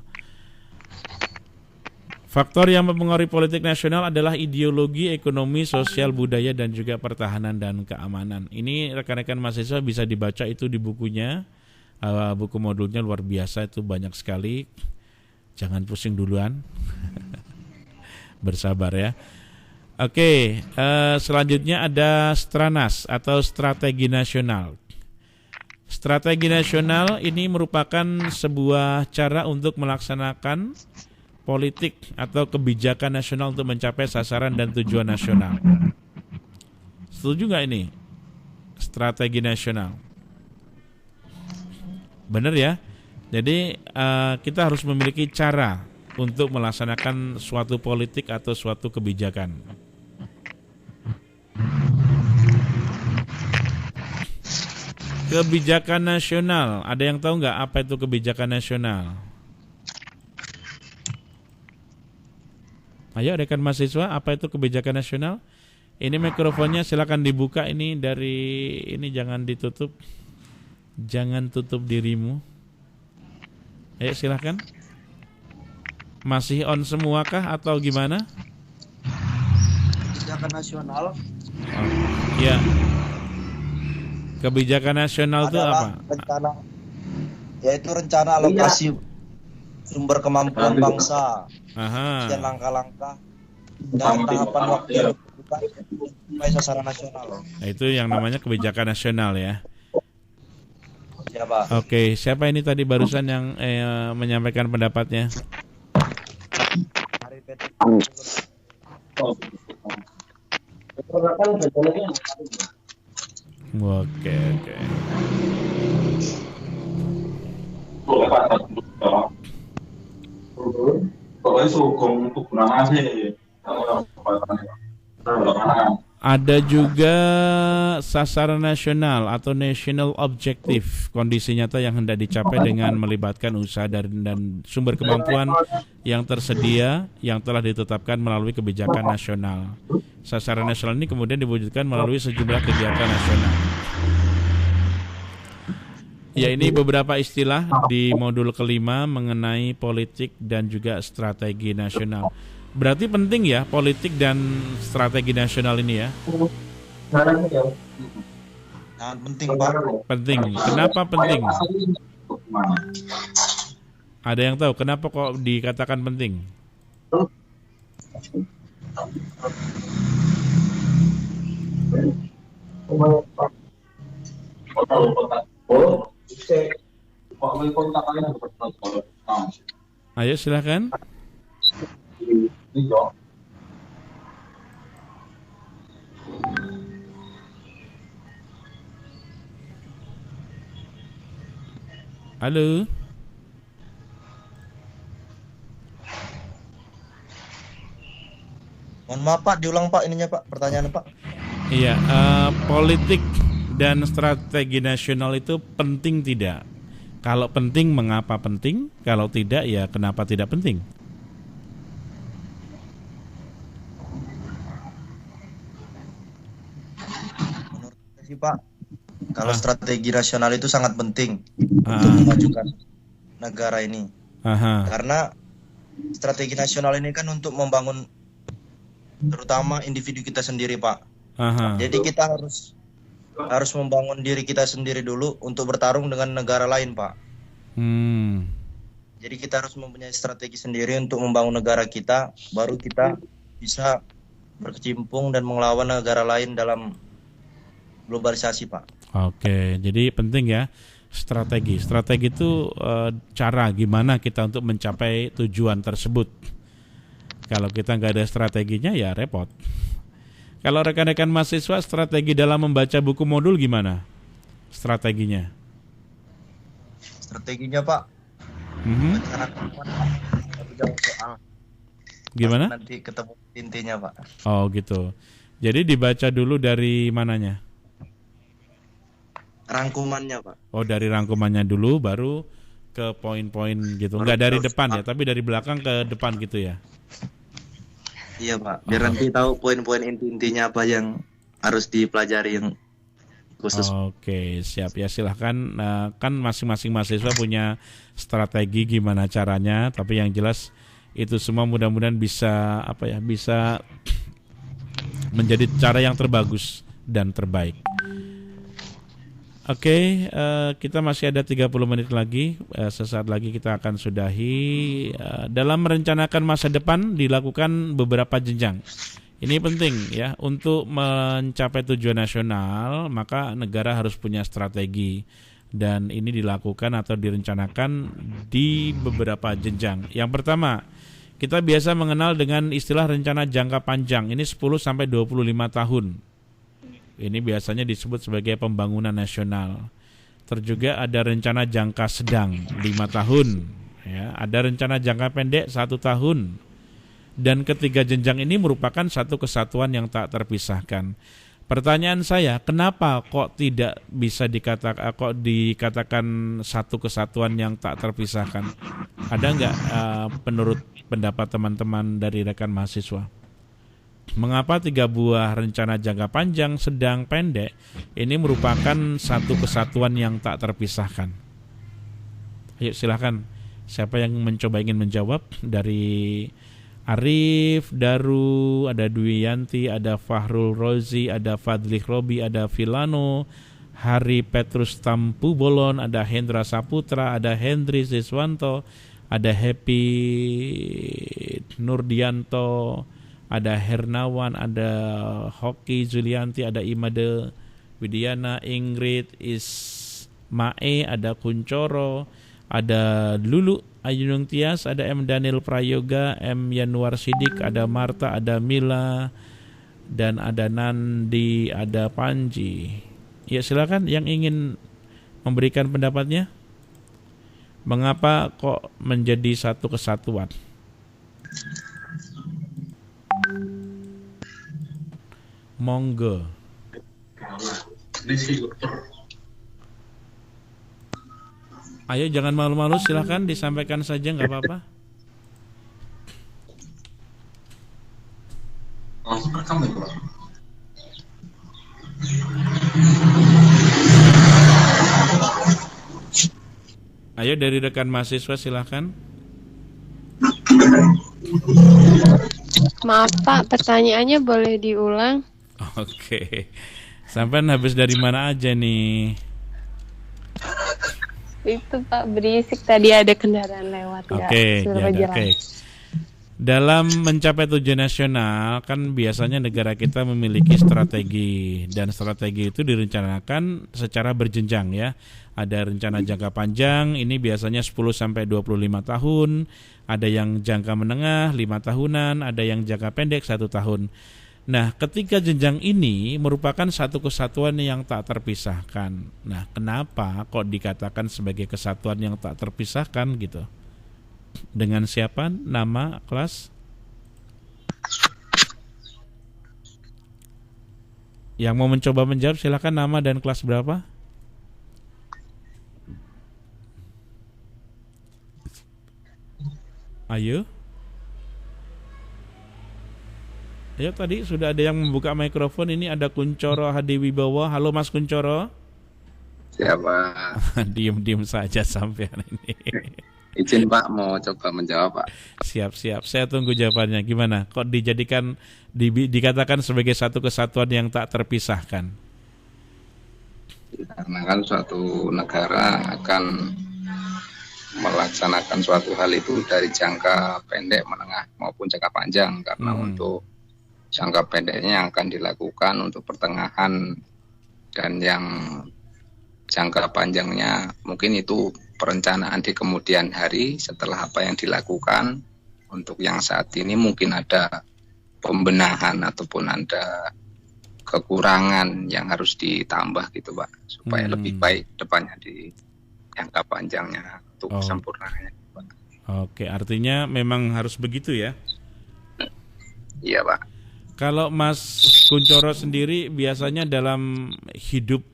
Faktor yang mempengaruhi politik nasional adalah ideologi, ekonomi, sosial, budaya, dan juga pertahanan dan keamanan. Ini rekan-rekan mahasiswa bisa dibaca itu di bukunya, buku modulnya luar biasa, itu banyak sekali. Jangan pusing duluan, bersabar ya. Oke, selanjutnya ada Stranas atau Strategi Nasional. Strategi Nasional ini merupakan sebuah cara untuk melaksanakan politik atau kebijakan nasional untuk mencapai sasaran dan tujuan nasional. Setuju nggak ini? Strategi nasional. Benar ya? Jadi kita harus memiliki cara untuk melaksanakan suatu politik atau suatu kebijakan. Kebijakan nasional. Ada yang tahu nggak apa itu kebijakan nasional? Ayo rekan mahasiswa, apa itu kebijakan nasional? Ini mikrofonnya silakan dibuka, ini dari ini jangan ditutup. Jangan tutup dirimu. Ayo silakan. Masih on semua kah atau gimana? Kebijakan nasional. Ya. Kebijakan nasional itu apa? Rencana, yaitu rencana alokasi sumber kemampuan bangsa. Dan langkah-langkah dan tahapan waktu yang dibutuhkan supaya sasaran nasional. Nah, itu yang namanya kebijakan nasional ya. Siapa? Oke, siapa ini tadi barusan yang menyampaikan pendapatnya? Oke. Ada juga sasaran nasional atau national objective, kondisi nyata yang hendak dicapai dengan melibatkan usaha dan sumber kemampuan yang tersedia yang telah ditetapkan melalui kebijakan nasional. Sasaran nasional ini kemudian diwujudkan melalui sejumlah kegiatan nasional. Ya, ini beberapa istilah di modul kelima mengenai politik dan juga strategi nasional. Berarti penting ya politik dan strategi nasional ini ya? Sangat penting, Pak. Penting. Kenapa penting? Ada yang tahu kenapa kok dikatakan penting? Ayo silakan. Halo. Mohon maaf Pak, diulang Pak ininya Pak, pertanyaan Pak. Iya, politik dan strategi nasional itu penting tidak? Kalau penting, mengapa penting? Kalau tidak, ya kenapa tidak penting? Menurut saya sih Pak, kalau strategi nasional itu sangat penting untuk memajukan negara ini. Karena strategi nasional ini kan untuk membangun terutama individu kita sendiri Pak. Jadi kita harus harus membangun diri kita sendiri dulu untuk bertarung dengan negara lain, Pak. Jadi kita harus mempunyai strategi sendiri untuk membangun negara kita, baru kita bisa berkecimpung dan melawan negara lain dalam globalisasi, Pak. Oke, jadi penting ya strategi. Strategi itu cara gimana kita untuk mencapai tujuan tersebut. Kalau kita nggak ada strateginya ya repot. Kalau rekan-rekan mahasiswa, strategi dalam membaca buku modul gimana? Strateginya? Strateginya, Pak. Soal. Gimana? Nanti ketemu intinya, Pak. Oh gitu. Jadi dibaca dulu dari mananya? Rangkumannya, Pak. Oh, dari rangkumannya dulu, baru ke poin-poin gitu. Enggak dari depan ya, tapi dari belakang ke depan gitu ya? Iya, Pak. Biar nanti tahu poin-poin inti-intinya apa yang harus dipelajari yang khusus. Oke, siap ya, silahkan. Kan masing-masing mahasiswa punya strategi gimana caranya, tapi yang jelas itu semua mudah-mudahan bisa bisa menjadi cara yang terbagus dan terbaik. Oke, kita masih ada 30 menit lagi. Sesaat lagi kita akan sudahi. Dalam merencanakan masa depan dilakukan beberapa jenjang. Ini penting ya, untuk mencapai tujuan nasional, maka negara harus punya strategi. Dan ini dilakukan atau direncanakan di beberapa jenjang. Yang pertama, kita biasa mengenal dengan istilah rencana jangka panjang. Ini 10-25 tahun. Ini biasanya disebut sebagai pembangunan nasional. Terus juga ada rencana jangka sedang 5 tahun. Ya, ada rencana jangka pendek 1 tahun. Dan ketiga jenjang ini merupakan satu kesatuan yang tak terpisahkan. Pertanyaan saya, kenapa kok tidak bisa dikatakan satu kesatuan yang tak terpisahkan? Ada nggak menurut pendapat teman-teman dari rekan mahasiswa? Mengapa 3 buah rencana jangka panjang, sedang, pendek ini merupakan satu kesatuan yang tak terpisahkan? Ayo silahkan, siapa yang ingin menjawab? Dari Arif, Daru, ada Dwi Yanti, ada Fahrul Rozi, ada Fadlih Robi, ada Filano, Hari Petrus Tampu Bolon, ada Hendra Saputra, ada Hendri Siswanto, ada Happy Nurdianto, ada Hernawan, ada Hoki Zulianti, ada Imade Widiana, Ingrid Ismae, ada Kuncoro, ada Lulu Ayunung Tias, ada M. Daniel Prayoga, M. Yanuar Sidik, ada Marta, ada Mila, dan ada Nandi, ada Panji. Ya silakan yang ingin memberikan pendapatnya. Mengapa kok menjadi satu kesatuan? Monggo. Ayo jangan malu-malu, silahkan disampaikan saja, nggak apa-apa. Ayo dari rekan mahasiswa silahkan. Maaf Pak, pertanyaannya boleh diulang? Oke. Sampai habis dari mana aja nih? Itu Pak berisik, tadi ada kendaraan lewat. Oke. Dalam mencapai tujuan nasional kan biasanya negara kita memiliki strategi, dan strategi itu direncanakan secara berjenjang ya. Ada rencana jangka panjang, ini biasanya 10-25 tahun, ada yang jangka menengah 5 tahunan, ada yang jangka pendek 1 tahun. Nah, ketiga jenjang ini merupakan satu kesatuan yang tak terpisahkan. Nah, kenapa kok dikatakan sebagai kesatuan yang tak terpisahkan gitu? Dengan siapa? Nama, kelas? Yang mau mencoba menjawab silakan, nama dan kelas berapa? Ayo. Ya tadi sudah ada yang membuka mikrofon. Ini ada Kuncoro Hadi Wibowo. Halo Mas Kuncoro. Siapa? Diem-diem saja sampean ini. Izin Pak, mau coba menjawab Pak. Siap. Saya tunggu jawabannya. Gimana? Kok dikatakan sebagai satu kesatuan yang tak terpisahkan? Karena kan suatu negara akan melaksanakan suatu hal itu dari jangka pendek, menengah maupun jangka panjang. Karena untuk jangka pendeknya yang akan dilakukan untuk pertengahan, dan yang jangka panjangnya mungkin itu perencanaan di kemudian hari setelah apa yang dilakukan. Untuk yang saat ini mungkin ada pembenahan ataupun ada kekurangan yang harus ditambah gitu Pak, supaya lebih baik depannya di jangka panjangnya untuk sempurnanya Pak. Oke, artinya memang harus begitu ya? Iya Pak. Kalau Mas Kuncoro sendiri biasanya dalam hidup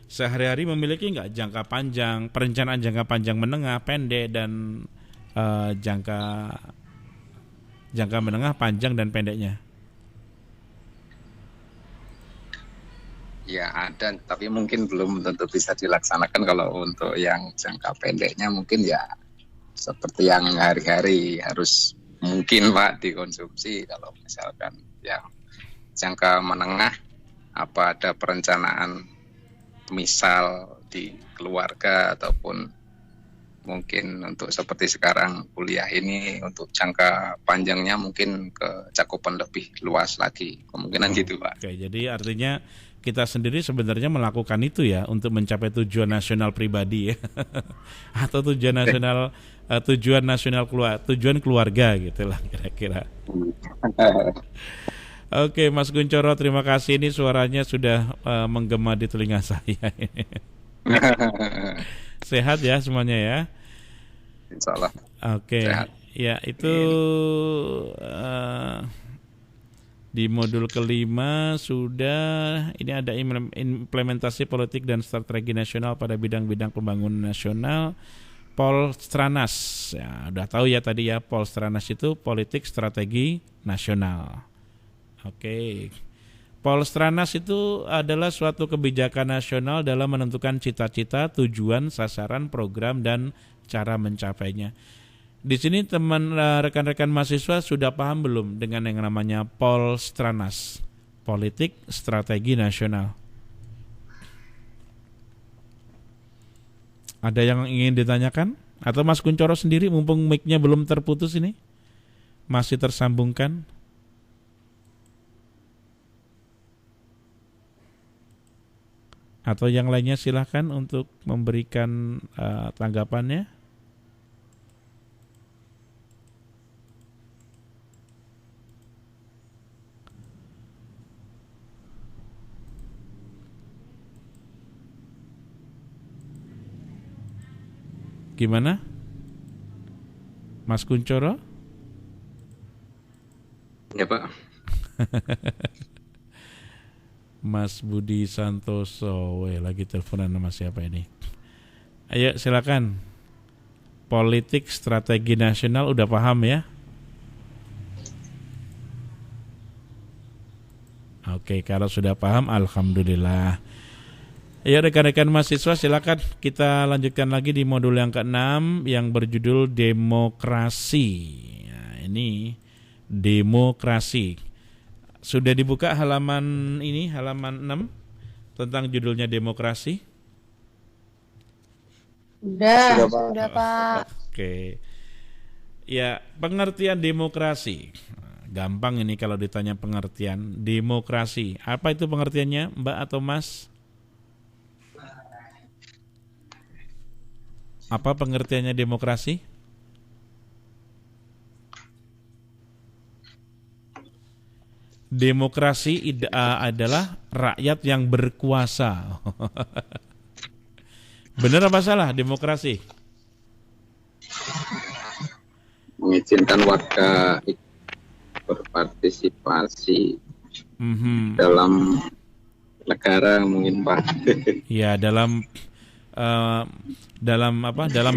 sehari-hari memiliki nggak jangka panjang, perencanaan jangka panjang, menengah, pendek, dan jangka menengah, panjang, dan pendeknya? Ya ada, tapi mungkin belum tentu bisa dilaksanakan. Kalau untuk yang jangka pendeknya mungkin ya seperti yang hari-hari harus mungkin Pak dikonsumsi. Kalau misalkan yang jangka menengah, apa ada perencanaan misal di keluarga ataupun mungkin untuk seperti sekarang kuliah ini, untuk jangka panjangnya mungkin ke cakupan lebih luas lagi, kemungkinan gitu Pak. Oke, jadi artinya kita sendiri sebenarnya melakukan itu ya untuk mencapai tujuan nasional pribadi ya. Atau tujuan nasional tujuan keluarga gitulah kira-kira. Oke, Mas Kuncoro, terima kasih, ini suaranya sudah menggema di telinga saya. Sehat ya semuanya ya? Insyaallah. Oke. Sehat. Ya, itu di modul kelima sudah, ini ada implementasi politik dan strategi nasional pada bidang-bidang pembangunan nasional, Polstranas. Ya, udah tahu ya tadi ya, Polstranas itu politik strategi nasional. Oke. Polstranas itu adalah suatu kebijakan nasional dalam menentukan cita-cita, tujuan, sasaran, program, dan cara mencapainya. Di sini rekan-rekan mahasiswa sudah paham belum dengan yang namanya Polstranas, politik strategi nasional? Ada yang ingin ditanyakan? Atau Mas Kuncoro sendiri, mumpung mic-nya belum terputus ini, masih tersambungkan? Atau yang lainnya silahkan untuk memberikan tanggapannya. Gimana? Mas Kuncoro? Ya Pak. Mas Budi Santoso, lagi teleponan sama siapa ini? Ayo silakan. Politik strategi nasional udah paham ya? Oke, kalau sudah paham, alhamdulillah. Ya rekan-rekan mahasiswa, silakan kita lanjutkan lagi di modul yang ke-6 yang berjudul demokrasi. Nah, ini demokrasi. Sudah dibuka halaman ini, halaman 6 tentang judulnya demokrasi? Sudah Pak. Oke. Ya, pengertian demokrasi. Gampang ini kalau ditanya pengertian demokrasi. Apa itu pengertiannya, Mbak atau Mas? Apa pengertiannya demokrasi? Demokrasi adalah rakyat yang berkuasa. Benar apa salah demokrasi? Mengizinkan warga berpartisipasi dalam negara mungkin Pak. Ya, dalam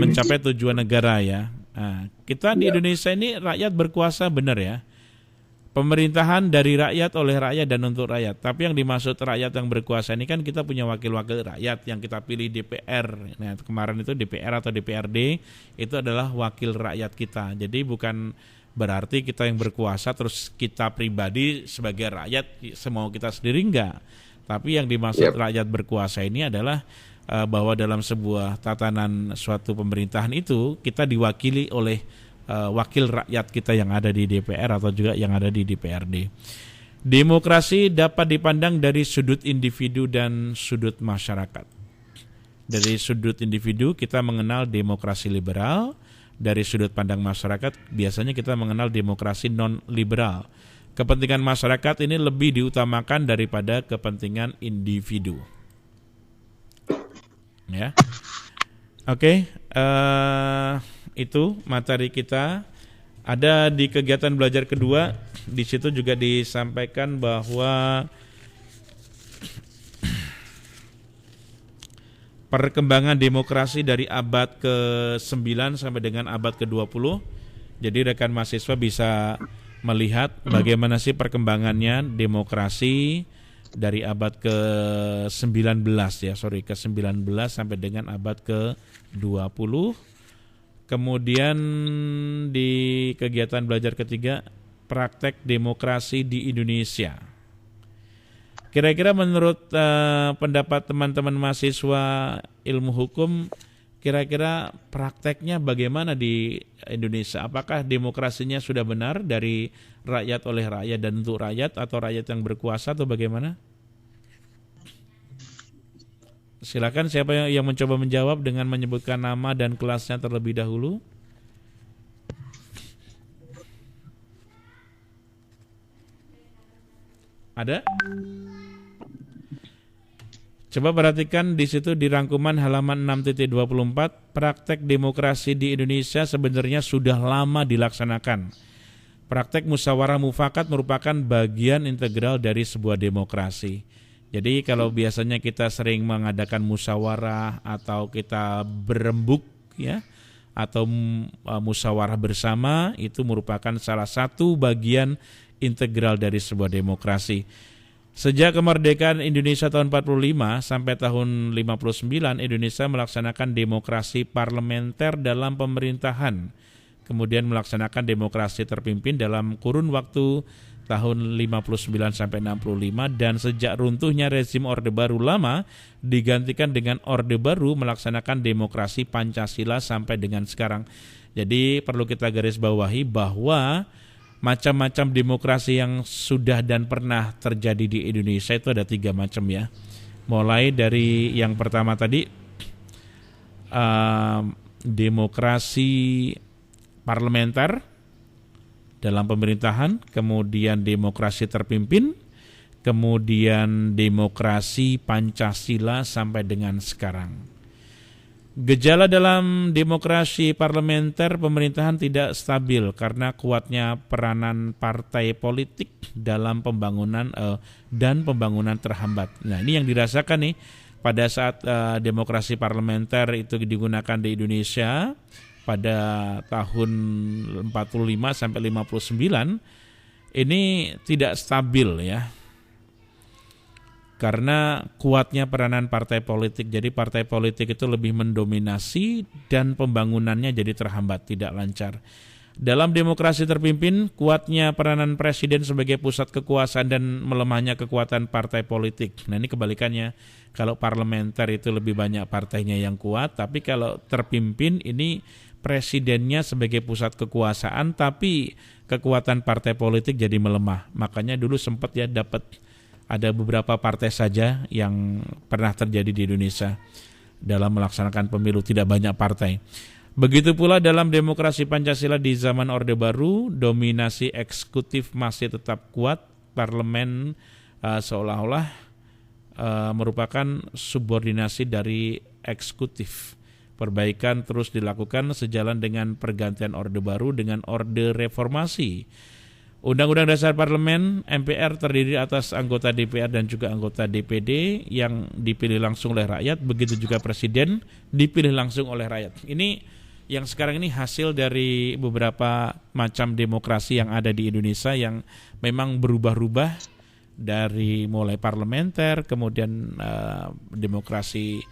mencapai tujuan negara ya. Nah, kita di Indonesia ini rakyat berkuasa, benar ya. Pemerintahan dari rakyat, oleh rakyat, dan untuk rakyat. Tapi yang dimaksud rakyat yang berkuasa ini kan kita punya wakil-wakil rakyat yang kita pilih DPR. Nah, kemarin itu DPR atau DPRD itu adalah wakil rakyat kita. Jadi bukan berarti kita yang berkuasa terus kita pribadi sebagai rakyat semau kita sendiri, enggak. Tapi yang dimaksud rakyat berkuasa ini adalah bahwa dalam sebuah tatanan suatu pemerintahan itu kita diwakili oleh wakil rakyat kita yang ada di DPR atau juga yang ada di DPRD. Demokrasi dapat dipandang dari sudut individu dan sudut masyarakat. Dari sudut individu kita mengenal demokrasi liberal, dari sudut pandang masyarakat biasanya kita mengenal demokrasi non-liberal. Kepentingan masyarakat ini lebih diutamakan daripada kepentingan individu. Ya, oke. Itu materi kita. Ada di kegiatan belajar kedua, di situ juga disampaikan bahwa perkembangan demokrasi dari abad ke-9 sampai dengan abad ke-20. Jadi rekan mahasiswa bisa melihat bagaimana sih perkembangannya demokrasi dari abad ke-19 ke-19 sampai dengan abad ke-20. Kemudian di kegiatan belajar ketiga, praktek demokrasi di Indonesia. Kira-kira menurut pendapat teman-teman mahasiswa ilmu hukum, kira-kira prakteknya bagaimana di Indonesia? Apakah demokrasinya sudah benar dari rakyat oleh rakyat dan untuk rakyat, atau rakyat yang berkuasa, atau bagaimana? Silakan siapa yang mencoba menjawab dengan menyebutkan nama dan kelasnya terlebih dahulu. Ada? Coba perhatikan di situ di rangkuman halaman 6.24, praktek demokrasi di Indonesia sebenarnya sudah lama dilaksanakan. Praktek musyawarah mufakat merupakan bagian integral dari sebuah demokrasi. Jadi kalau biasanya kita sering mengadakan musyawarah atau kita berembuk ya, atau musyawarah bersama, itu merupakan salah satu bagian integral dari sebuah demokrasi. Sejak kemerdekaan Indonesia tahun 45 sampai tahun 59, Indonesia melaksanakan demokrasi parlementer dalam pemerintahan. Kemudian melaksanakan demokrasi terpimpin dalam kurun waktu tahun 59 sampai 65, dan sejak runtuhnya rezim Orde Baru lama digantikan dengan Orde Baru melaksanakan demokrasi Pancasila sampai dengan sekarang. Jadi perlu kita garis bawahi bahwa macam-macam demokrasi yang sudah dan pernah terjadi di Indonesia itu ada 3 macam ya. Mulai dari yang pertama tadi demokrasi parlementer dalam pemerintahan, kemudian demokrasi terpimpin, kemudian demokrasi Pancasila sampai dengan sekarang. Gejala dalam demokrasi parlementer pemerintahan tidak stabil karena kuatnya peranan partai politik dalam pembangunan dan pembangunan terhambat. Nah, ini yang dirasakan nih pada saat demokrasi parlementer itu digunakan di Indonesia pada tahun 45 sampai 59, ini tidak stabil ya. Karena kuatnya peranan partai politik. Jadi partai politik itu lebih mendominasi dan pembangunannya jadi terhambat, tidak lancar. Dalam demokrasi terpimpin, kuatnya peranan presiden sebagai pusat kekuasaan dan melemahnya kekuatan partai politik. Nah, ini kebalikannya. Kalau parlementer itu lebih banyak partainya yang kuat, tapi kalau terpimpin ini presidennya sebagai pusat kekuasaan, tapi kekuatan partai politik jadi melemah. Makanya dulu sempat ya ada beberapa partai saja yang pernah terjadi di Indonesia dalam melaksanakan pemilu, tidak banyak partai. Begitu pula dalam demokrasi Pancasila di zaman Orde Baru, dominasi eksekutif masih tetap kuat, parlemen seolah-olah merupakan subordinasi dari eksekutif. Perbaikan terus dilakukan sejalan dengan pergantian Orde Baru dengan Orde Reformasi. Undang-Undang Dasar Parlemen MPR terdiri atas anggota DPR dan juga anggota DPD yang dipilih langsung oleh rakyat, begitu juga presiden dipilih langsung oleh rakyat. Ini yang sekarang ini hasil dari beberapa macam demokrasi yang ada di Indonesia yang memang berubah-ubah dari mulai parlementer, kemudian demokrasi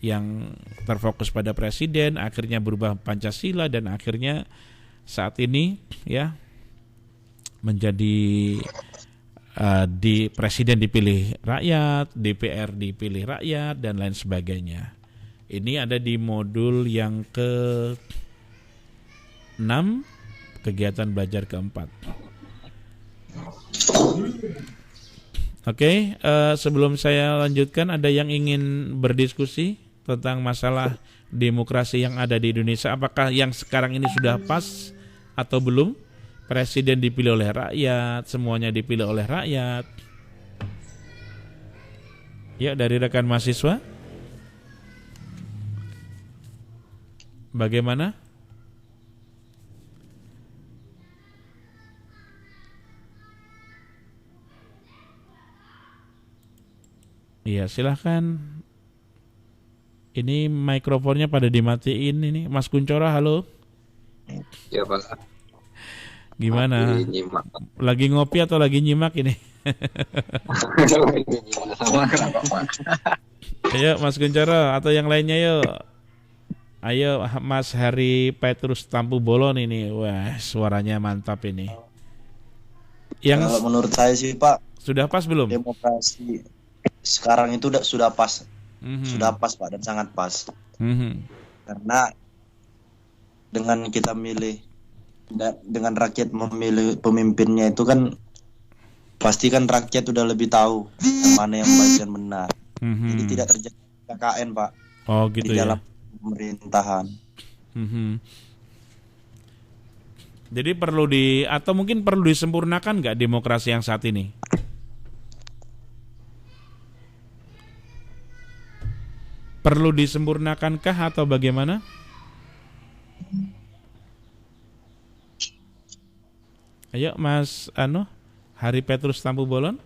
yang terfokus pada presiden, akhirnya berubah Pancasila, dan akhirnya saat ini ya menjadi di presiden dipilih rakyat, DPR dipilih rakyat, dan lain sebagainya. Ini ada di modul yang ke-6, kegiatan belajar keempat. Oke, sebelum saya lanjutkan, ada yang ingin berdiskusi tentang masalah demokrasi yang ada di Indonesia? Apakah yang sekarang ini sudah pas atau belum? Presiden dipilih oleh rakyat, semuanya dipilih oleh rakyat. Ya, dari rekan mahasiswa, bagaimana? Iya, silahkan. Ini mikrofonnya pada dimatiin ini. Mas Kuncoro, halo. Ya, Pak. Gimana? Lagi ngopi atau lagi nyimak ini? Ayo Mas Kuncoro atau yang lainnya yuk. Ayo Mas Hari Petrus Tampu Bolon ini. Wah, suaranya mantap ini. Yang menurut saya sih Pak, sudah pas belum? Demokrasi sekarang itu sudah pas. Sudah pas Pak, dan sangat pas. Karena dengan kita milih, dengan rakyat memilih pemimpinnya itu kan pasti kan rakyat udah lebih tahu yang mana yang baik dan benar. Jadi tidak terjadi KKN Pak. Oh gitu di ya. dalam pemerintahan. Jadi perlu atau mungkin perlu disempurnakan nggak demokrasi yang saat ini? Perlu disempurnakankah atau bagaimana? Ayo Mas Hari Petrus Tampu Bolon.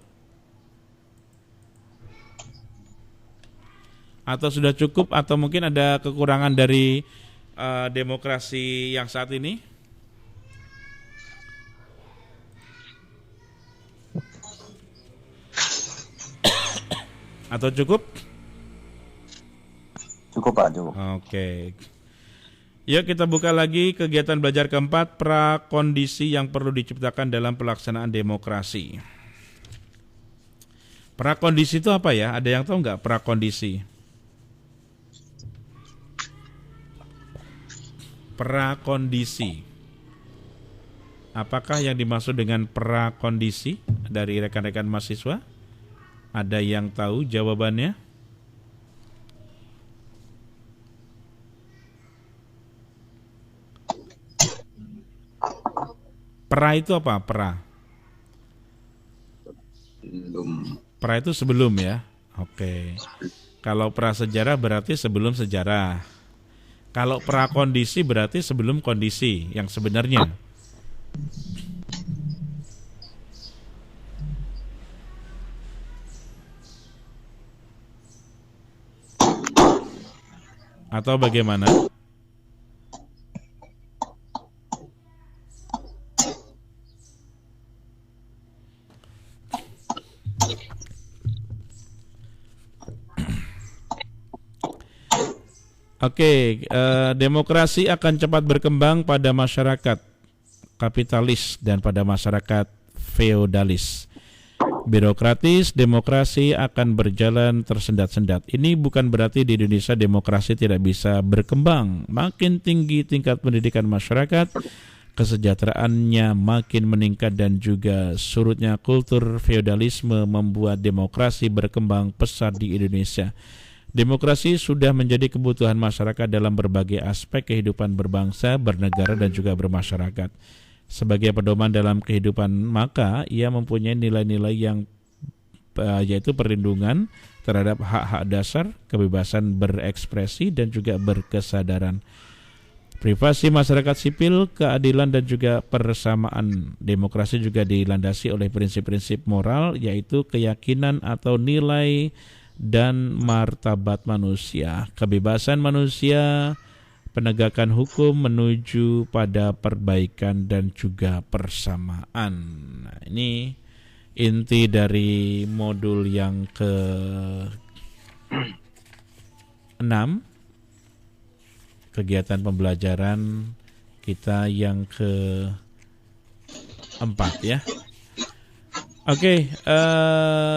Atau sudah cukup atau mungkin ada kekurangan dari demokrasi yang saat ini? Atau cukup? Cukup Pak, cukup. Oke. Yuk kita buka lagi kegiatan belajar keempat, prakondisi yang perlu diciptakan dalam pelaksanaan demokrasi. Prakondisi itu apa ya? Ada yang tahu nggak prakondisi? Prakondisi. Apakah yang dimaksud dengan prakondisi dari rekan-rekan mahasiswa? Ada yang tahu jawabannya? Pra itu apa? Pra itu sebelum ya. Oke. Kalau pra sejarah berarti sebelum sejarah. Kalau prakondisi berarti sebelum kondisi yang sebenarnya. Atau bagaimana? Oke, demokrasi akan cepat berkembang pada masyarakat kapitalis dan pada masyarakat feodalis. Birokratis, demokrasi akan berjalan tersendat-sendat. Ini bukan berarti di Indonesia demokrasi tidak bisa berkembang. Makin tinggi tingkat pendidikan masyarakat, kesejahteraannya makin meningkat dan juga surutnya kultur feodalisme membuat demokrasi berkembang pesat di Indonesia. Demokrasi sudah menjadi kebutuhan masyarakat dalam berbagai aspek kehidupan berbangsa, bernegara, dan juga bermasyarakat. Sebagai pedoman dalam kehidupan, maka ia mempunyai nilai-nilai yang yaitu perlindungan terhadap hak-hak dasar, kebebasan berekspresi, dan juga berkesadaran. Privasi masyarakat sipil, keadilan, dan juga persamaan. Demokrasi juga dilandasi oleh prinsip-prinsip moral, yaitu keyakinan atau nilai dan martabat manusia, kebebasan manusia, penegakan hukum menuju pada perbaikan dan juga persamaan. Nah, ini inti dari modul yang ke-6, kegiatan pembelajaran kita yang ke-4 ya. Oke,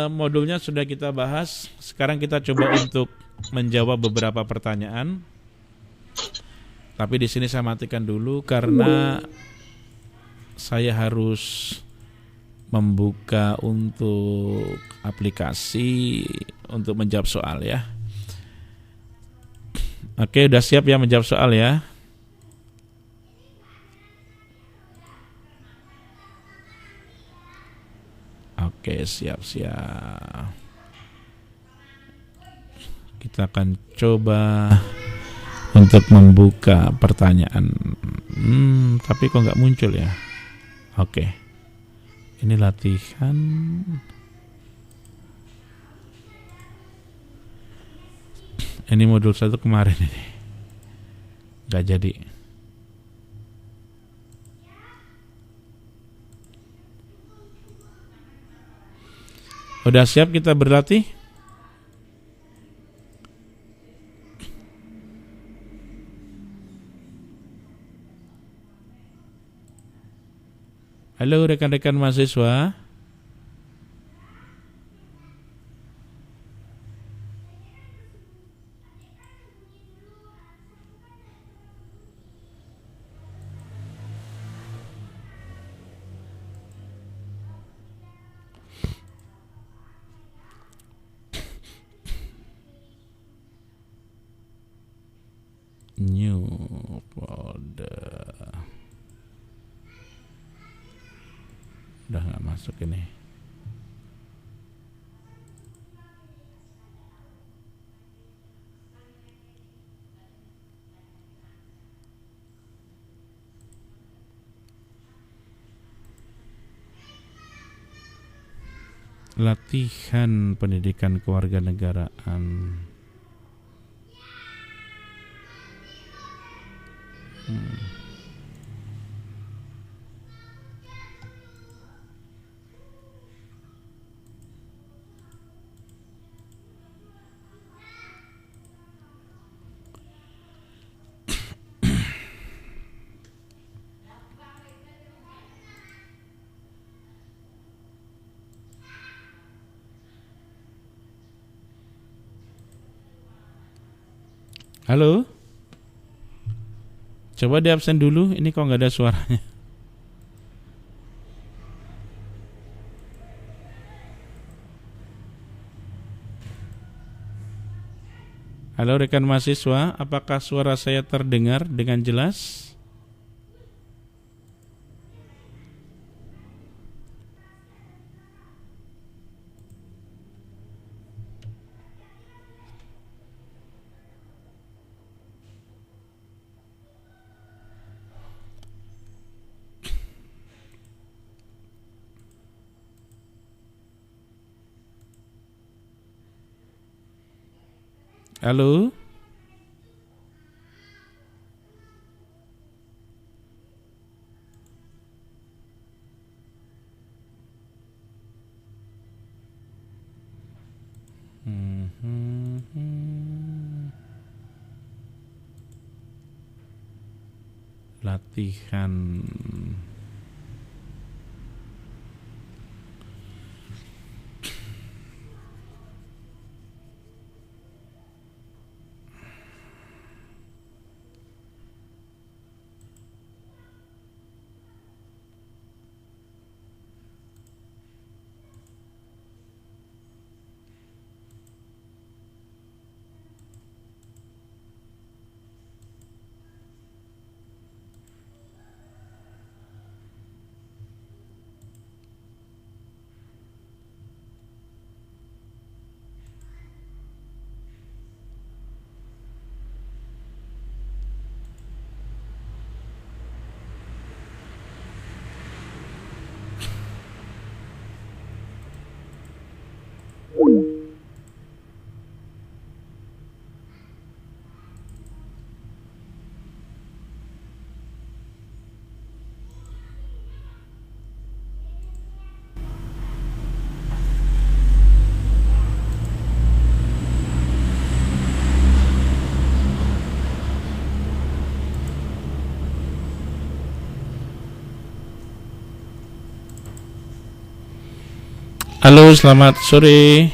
modulnya sudah kita bahas. Sekarang kita coba untuk menjawab beberapa pertanyaan. Tapi di sini saya matikan dulu karena saya harus membuka untuk aplikasi untuk menjawab soal ya. Oke, udah siap ya menjawab soal ya? Oke, siap-siap. Kita akan coba untuk membuka pertanyaan. Tapi kok nggak muncul ya? Oke. Ini latihan. Ini modul 1 kemarin ini. Nggak jadi. Udah siap kita berlatih? Halo rekan-rekan mahasiswa. New folder. Udah nggak masuk ini. Latihan pendidikan kewarganegaraan. Halo? Coba di absen dulu, ini kok nggak ada suaranya. Halo rekan mahasiswa, apakah suara saya terdengar dengan jelas? Halo? Latihan. Halo, selamat sore.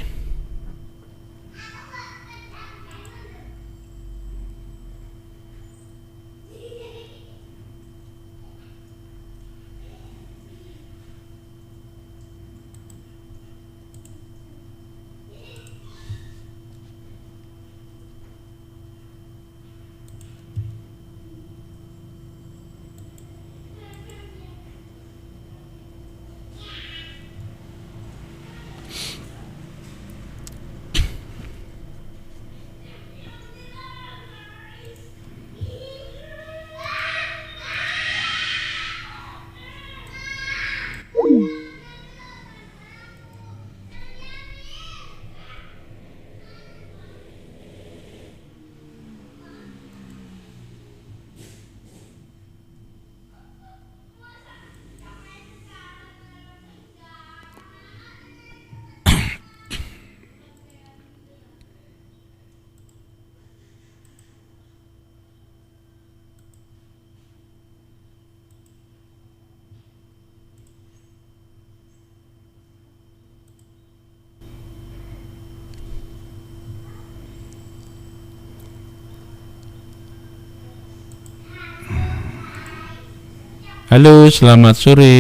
Halo, selamat sore.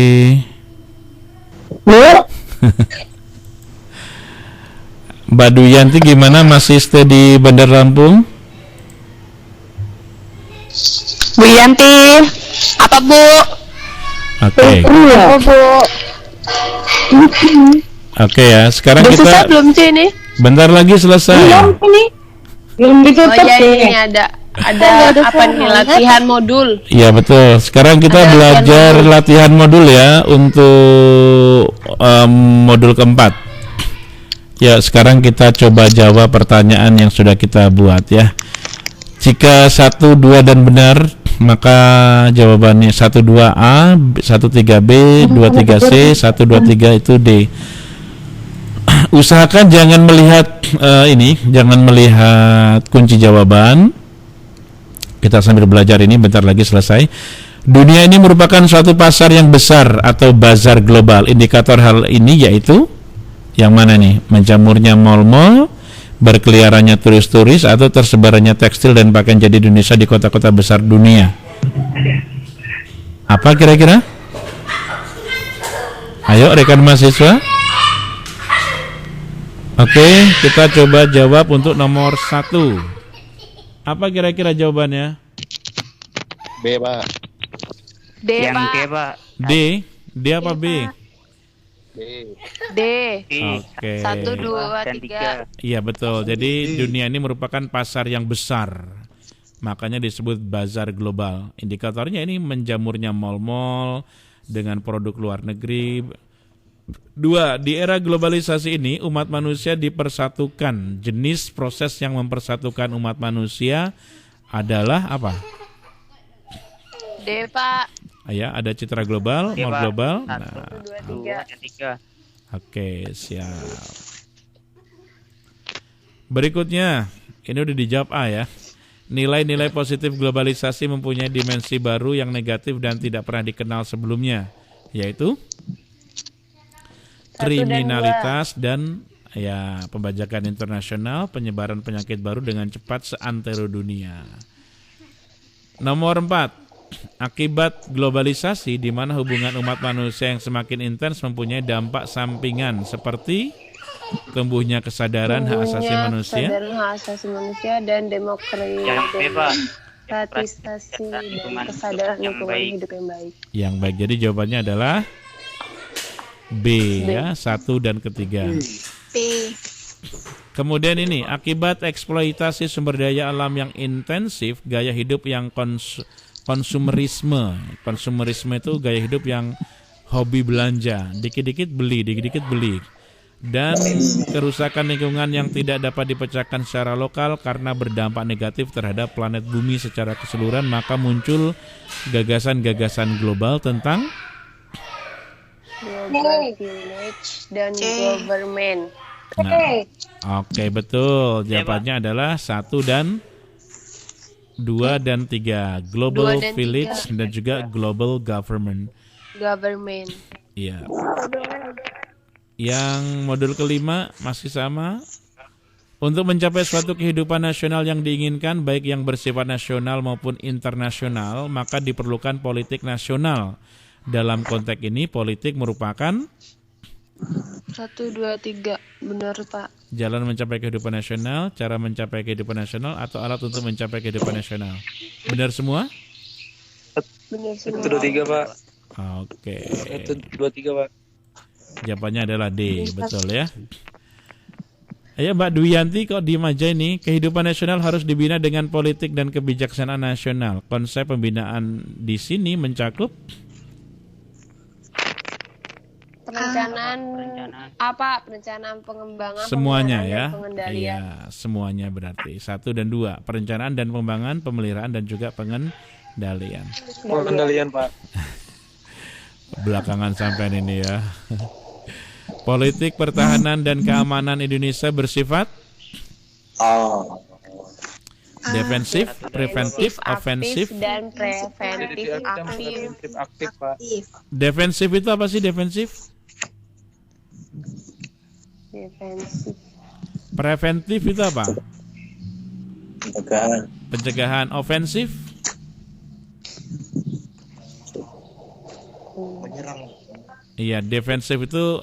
Mbak Duyanti gimana, masih stay di Bandar Lampung? Bu Yanti, apa Bu? Oke. Apa Bu? Oke ya, sekarang Udah kita selesai belum sih ini? bentar lagi selesai. Belum ditutup. Oh ya, ini ada apa nih, latihan modul. Iya betul. Sekarang kita belajar latihan modul ya untuk modul keempat. Ya, sekarang kita coba jawab pertanyaan yang sudah kita buat ya. Jika 1, 2 dan benar, maka jawabannya 12A, 13B, 23C, 123 itu D. Usahakan jangan melihat jangan melihat kunci jawaban. Kita sambil belajar ini, bentar lagi selesai. Dunia ini merupakan suatu pasar yang besar atau bazar global. Indikator hal ini yaitu yang mana nih? Menjamurnya mal-mal, berkeliarannya turis-turis, atau tersebarannya tekstil dan pakaian jadi Indonesia di kota-kota besar dunia. Apa kira-kira? Ayo rekan mahasiswa. Oke, kita coba jawab untuk nomor 1. Apa kira-kira jawabannya? B, Pak. D, Yang Pak. D, Pak. D. D apa B? B. D. Oke. 1, 2, 3. Iya betul. Jadi dunia ini merupakan pasar yang besar. Makanya disebut bazar global. Indikatornya ini menjamurnya mal-mal dengan produk luar negeri. 2. Di era globalisasi ini umat manusia dipersatukan. Jenis proses yang mempersatukan umat manusia adalah apa? D, Pak. Ya, ada citra global, D, mal Pak. global. 1, 2, 3. Oke, siap. Berikutnya, ini udah dijawab A ya. Nilai-nilai positif globalisasi mempunyai dimensi baru yang negatif dan tidak pernah dikenal sebelumnya, yaitu kriminalitas dan ya pembajakan internasional, penyebaran penyakit baru dengan cepat seantero dunia. Nomor 4. Akibat globalisasi di mana hubungan umat manusia yang semakin intens mempunyai dampak sampingan seperti tumbuhnya kesadaran hak asasi manusia, Kesadaran hak asasi manusia dan demokratisasi dan kesadaran lingkungan hidup yang baik. Yang baik. Jadi jawabannya adalah B ya, 1 dan ketiga. B. Kemudian ini, akibat eksploitasi sumber daya alam yang intensif, gaya hidup yang konsumerisme. Konsumerisme itu gaya hidup yang hobi belanja, dikit-dikit beli, dan kerusakan lingkungan yang tidak dapat dipecahkan secara lokal karena berdampak negatif terhadap planet bumi secara keseluruhan, maka muncul gagasan-gagasan global tentang Global village dan government. Nah, oke, betul. Jawabannya adalah 1 dan 2 dan 3. Global 2 dan village 3. dan juga global government. Government. Iya. Yang modul kelima masih sama. Untuk mencapai suatu kehidupan nasional yang diinginkan, baik yang bersifat nasional maupun internasional, maka diperlukan politik nasional. Dalam konteks ini, politik merupakan 1, 2, 3. Benar, Pak. jalan mencapai kehidupan nasional, cara mencapai kehidupan nasional, atau alat untuk mencapai kehidupan nasional. Benar semua? Benar semua. 1, 2, 3, Pak. Oke. 1, 2, 3, Pak. Jawabannya adalah D, betul ya. Ayo Mbak Duyanti kok diem aja ini. Kehidupan nasional harus dibina dengan politik dan kebijaksanaan nasional. Konsep pembinaan di sini mencakup Perencanaan apa? Perencanaan pengembangan, semuanya pemeliharaan, ya. dan pengendalian. Iya, semuanya berarti 1 dan 2. Perencanaan dan pengembangan, pemeliharaan dan juga pengendalian. Pengendalian, Pak. Belakangan sampai ini ya. Politik pertahanan dan keamanan Indonesia bersifat defensif, preventif, ofensif. Dan preventif aktif. Pak. Defensif itu apa sih defensif? Defensif. Preventif itu apa? Pencegahan. Pencegahan. Ofensif? Menyerang. Iya, defensif itu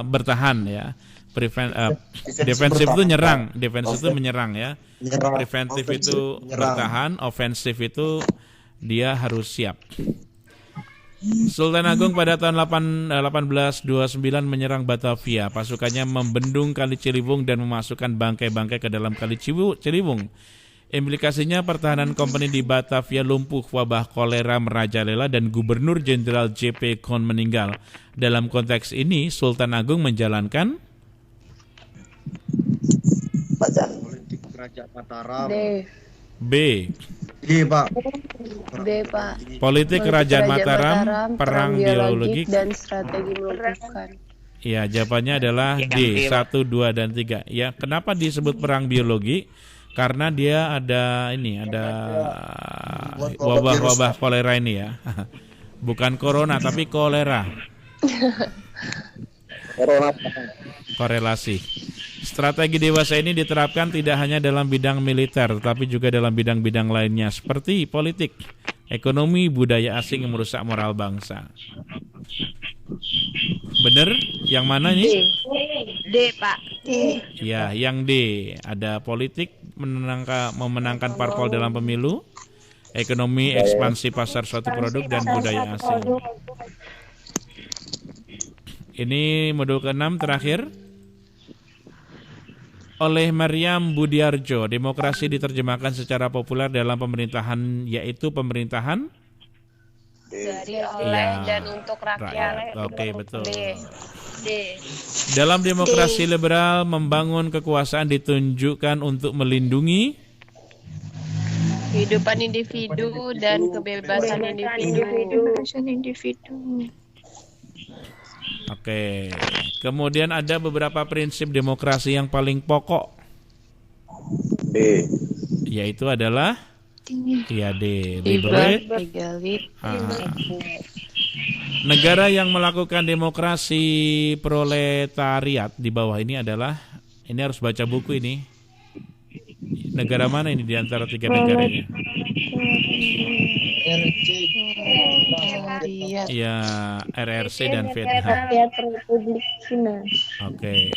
bertahan ya. Defensif itu nyerang, defensif itu menyerang ya. Preventif itu bertahan, ofensif itu dia harus siap. Sultan Agung pada tahun 1829 menyerang Batavia. Pasukannya membendung Kali Ciliwung dan memasukkan bangkai-bangkai ke dalam Kali Ciliwung. Implikasinya pertahanan kompeni di Batavia lumpuh, wabah kolera merajalela dan Gubernur Jenderal J.P. Kon meninggal. Dalam konteks ini, Sultan Agung menjalankan Politik Kerajaan Mataram. B. Pak. B, Pak. Politik Kerajaan Mataram, perang biologik dan strategi melumpuhkan. Ya, jawabannya adalah D, 1, 2, dan 3. Ya, kenapa disebut perang biologi? Karena dia ada wabah-wabah kolera ini ya. Bukan corona tapi kolera. Korelasi. Strategi dewasa ini diterapkan tidak hanya dalam bidang militer tetapi juga dalam bidang-bidang lainnya seperti politik, ekonomi, budaya asing yang merusak moral bangsa. Bener? Yang mana nih? D, Pak. D. Ya, yang D. Ada politik memenangkan parpol dalam pemilu, ekonomi, ekspansi pasar suatu produk, dan budaya asing. Ini modul ke-6 terakhir. Oleh Maryam Budiarjo, demokrasi diterjemahkan secara populer dalam pemerintahan, yaitu pemerintahan dari, oleh, dan untuk rakyat. Oke, betul. D. Dalam demokrasi liberal, membangun kekuasaan ditunjukkan untuk melindungi kehidupan individu dan kebebasan individu. Oke. Kemudian ada beberapa prinsip demokrasi yang paling pokok. D. Yaitu adalah ya D, liberate, negara yang melakukan demokrasi proletariat di bawah ini adalah, ini harus baca buku ini. Negara mana ini di antara 3 negara ini? Ya, RRC dan Vietnam. Republik Cina. Oke.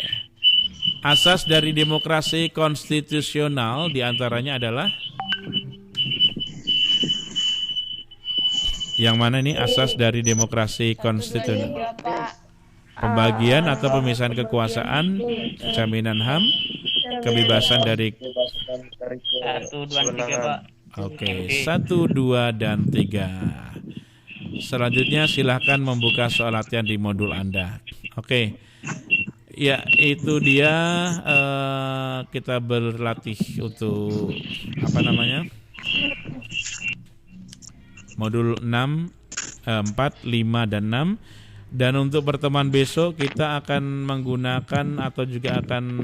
Asas dari demokrasi konstitusional diantaranya adalah yang mana ini asas dari demokrasi konstitusional? Pembagian atau pemisahan kekuasaan, jaminan HAM, kebebasan dari 1, 2, 3, Pak. Oke, 1, 2, dan 3. Selanjutnya silahkan membuka soal latihan di modul Anda. Oke. Ya, itu dia kita berlatih untuk modul 6, 4, 5, dan 6. Dan untuk pertemuan besok kita akan menggunakan atau juga akan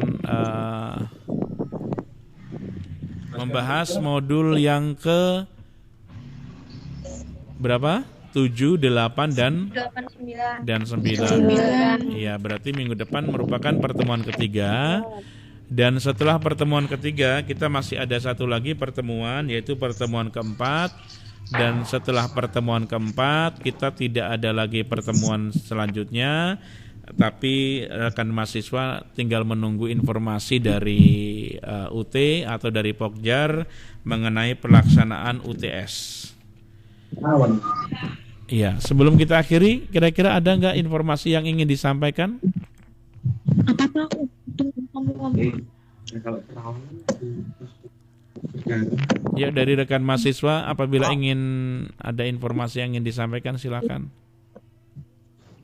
membahas modul yang ke berapa? 7 7, 8 dan 8, 9. 9. Iya, berarti minggu depan merupakan pertemuan ketiga. Dan setelah pertemuan ketiga kita masih ada satu lagi pertemuan, yaitu pertemuan keempat. Dan setelah pertemuan keempat kita tidak ada lagi pertemuan selanjutnya, tapi rekan mahasiswa tinggal menunggu informasi dari UT atau dari Pokjar mengenai pelaksanaan UTS. Iya, sebelum kita akhiri, kira-kira ada nggak informasi yang ingin disampaikan? Ya, dari rekan mahasiswa, apabila ingin ada informasi yang ingin disampaikan, silakan.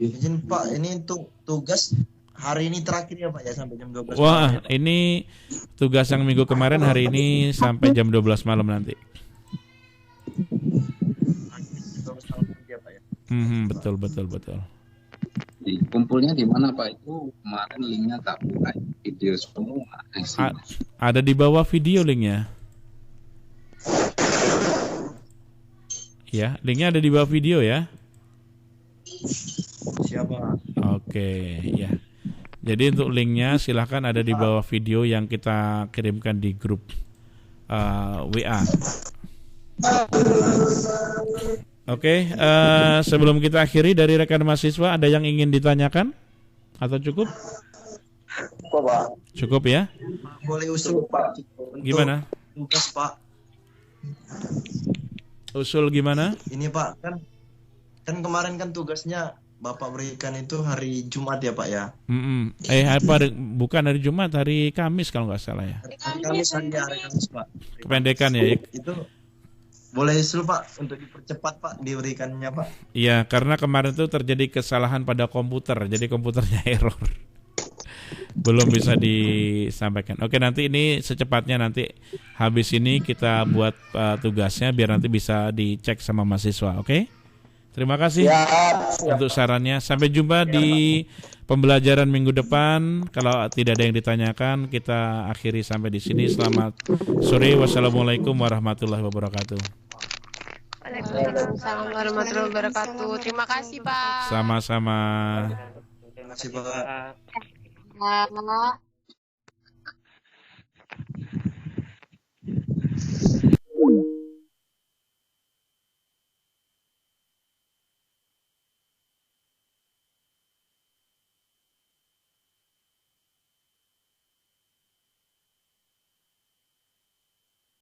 Izin Pak, ini untuk tugas hari ini terakhir ya Pak ya, sampai jam 12 Wah, malam. ini tugas yang minggu kemarin, hari ini sampai jam 12 malam nanti. Betul. Kumpulnya di mana Pak? Itu kemarin linknya tak buka, video semua. Ada di bawah video linknya. Ya, linknya ada di bawah video ya. Siapa? Oke, ya. Jadi untuk linknya silahkan ada di bawah video yang kita kirimkan di grup WA. Oke, sebelum kita akhiri, dari rekan mahasiswa ada yang ingin ditanyakan atau cukup? Cukup ya? Boleh usul Pak. Gimana? Tugas Pak. Usul gimana? Ini Pak, kan kemarin kan tugasnya Bapak berikan itu hari Jumat ya Pak ya? Bukan hari Jumat, hari Kamis kalau nggak salah ya. Hari Kamis Pak. Kependekan ya. Itu boleh usul Pak untuk dipercepat Pak diberikannya Pak. Iya, karena kemarin itu terjadi kesalahan pada komputer, jadi komputernya error. Belum bisa disampaikan. Oke, nanti ini secepatnya, nanti habis ini kita buat tugasnya biar nanti bisa dicek sama mahasiswa. Oke? Terima kasih untuk sarannya. Sampai jumpa di pembelajaran minggu depan. Kalau tidak ada yang ditanyakan, kita akhiri sampai di sini. Selamat sore. Wassalamualaikum warahmatullahi wabarakatuh. Waalaikumsalam warahmatullahi wabarakatuh. Terima kasih Pak. Sama-sama. Terima kasih Pak. Nah.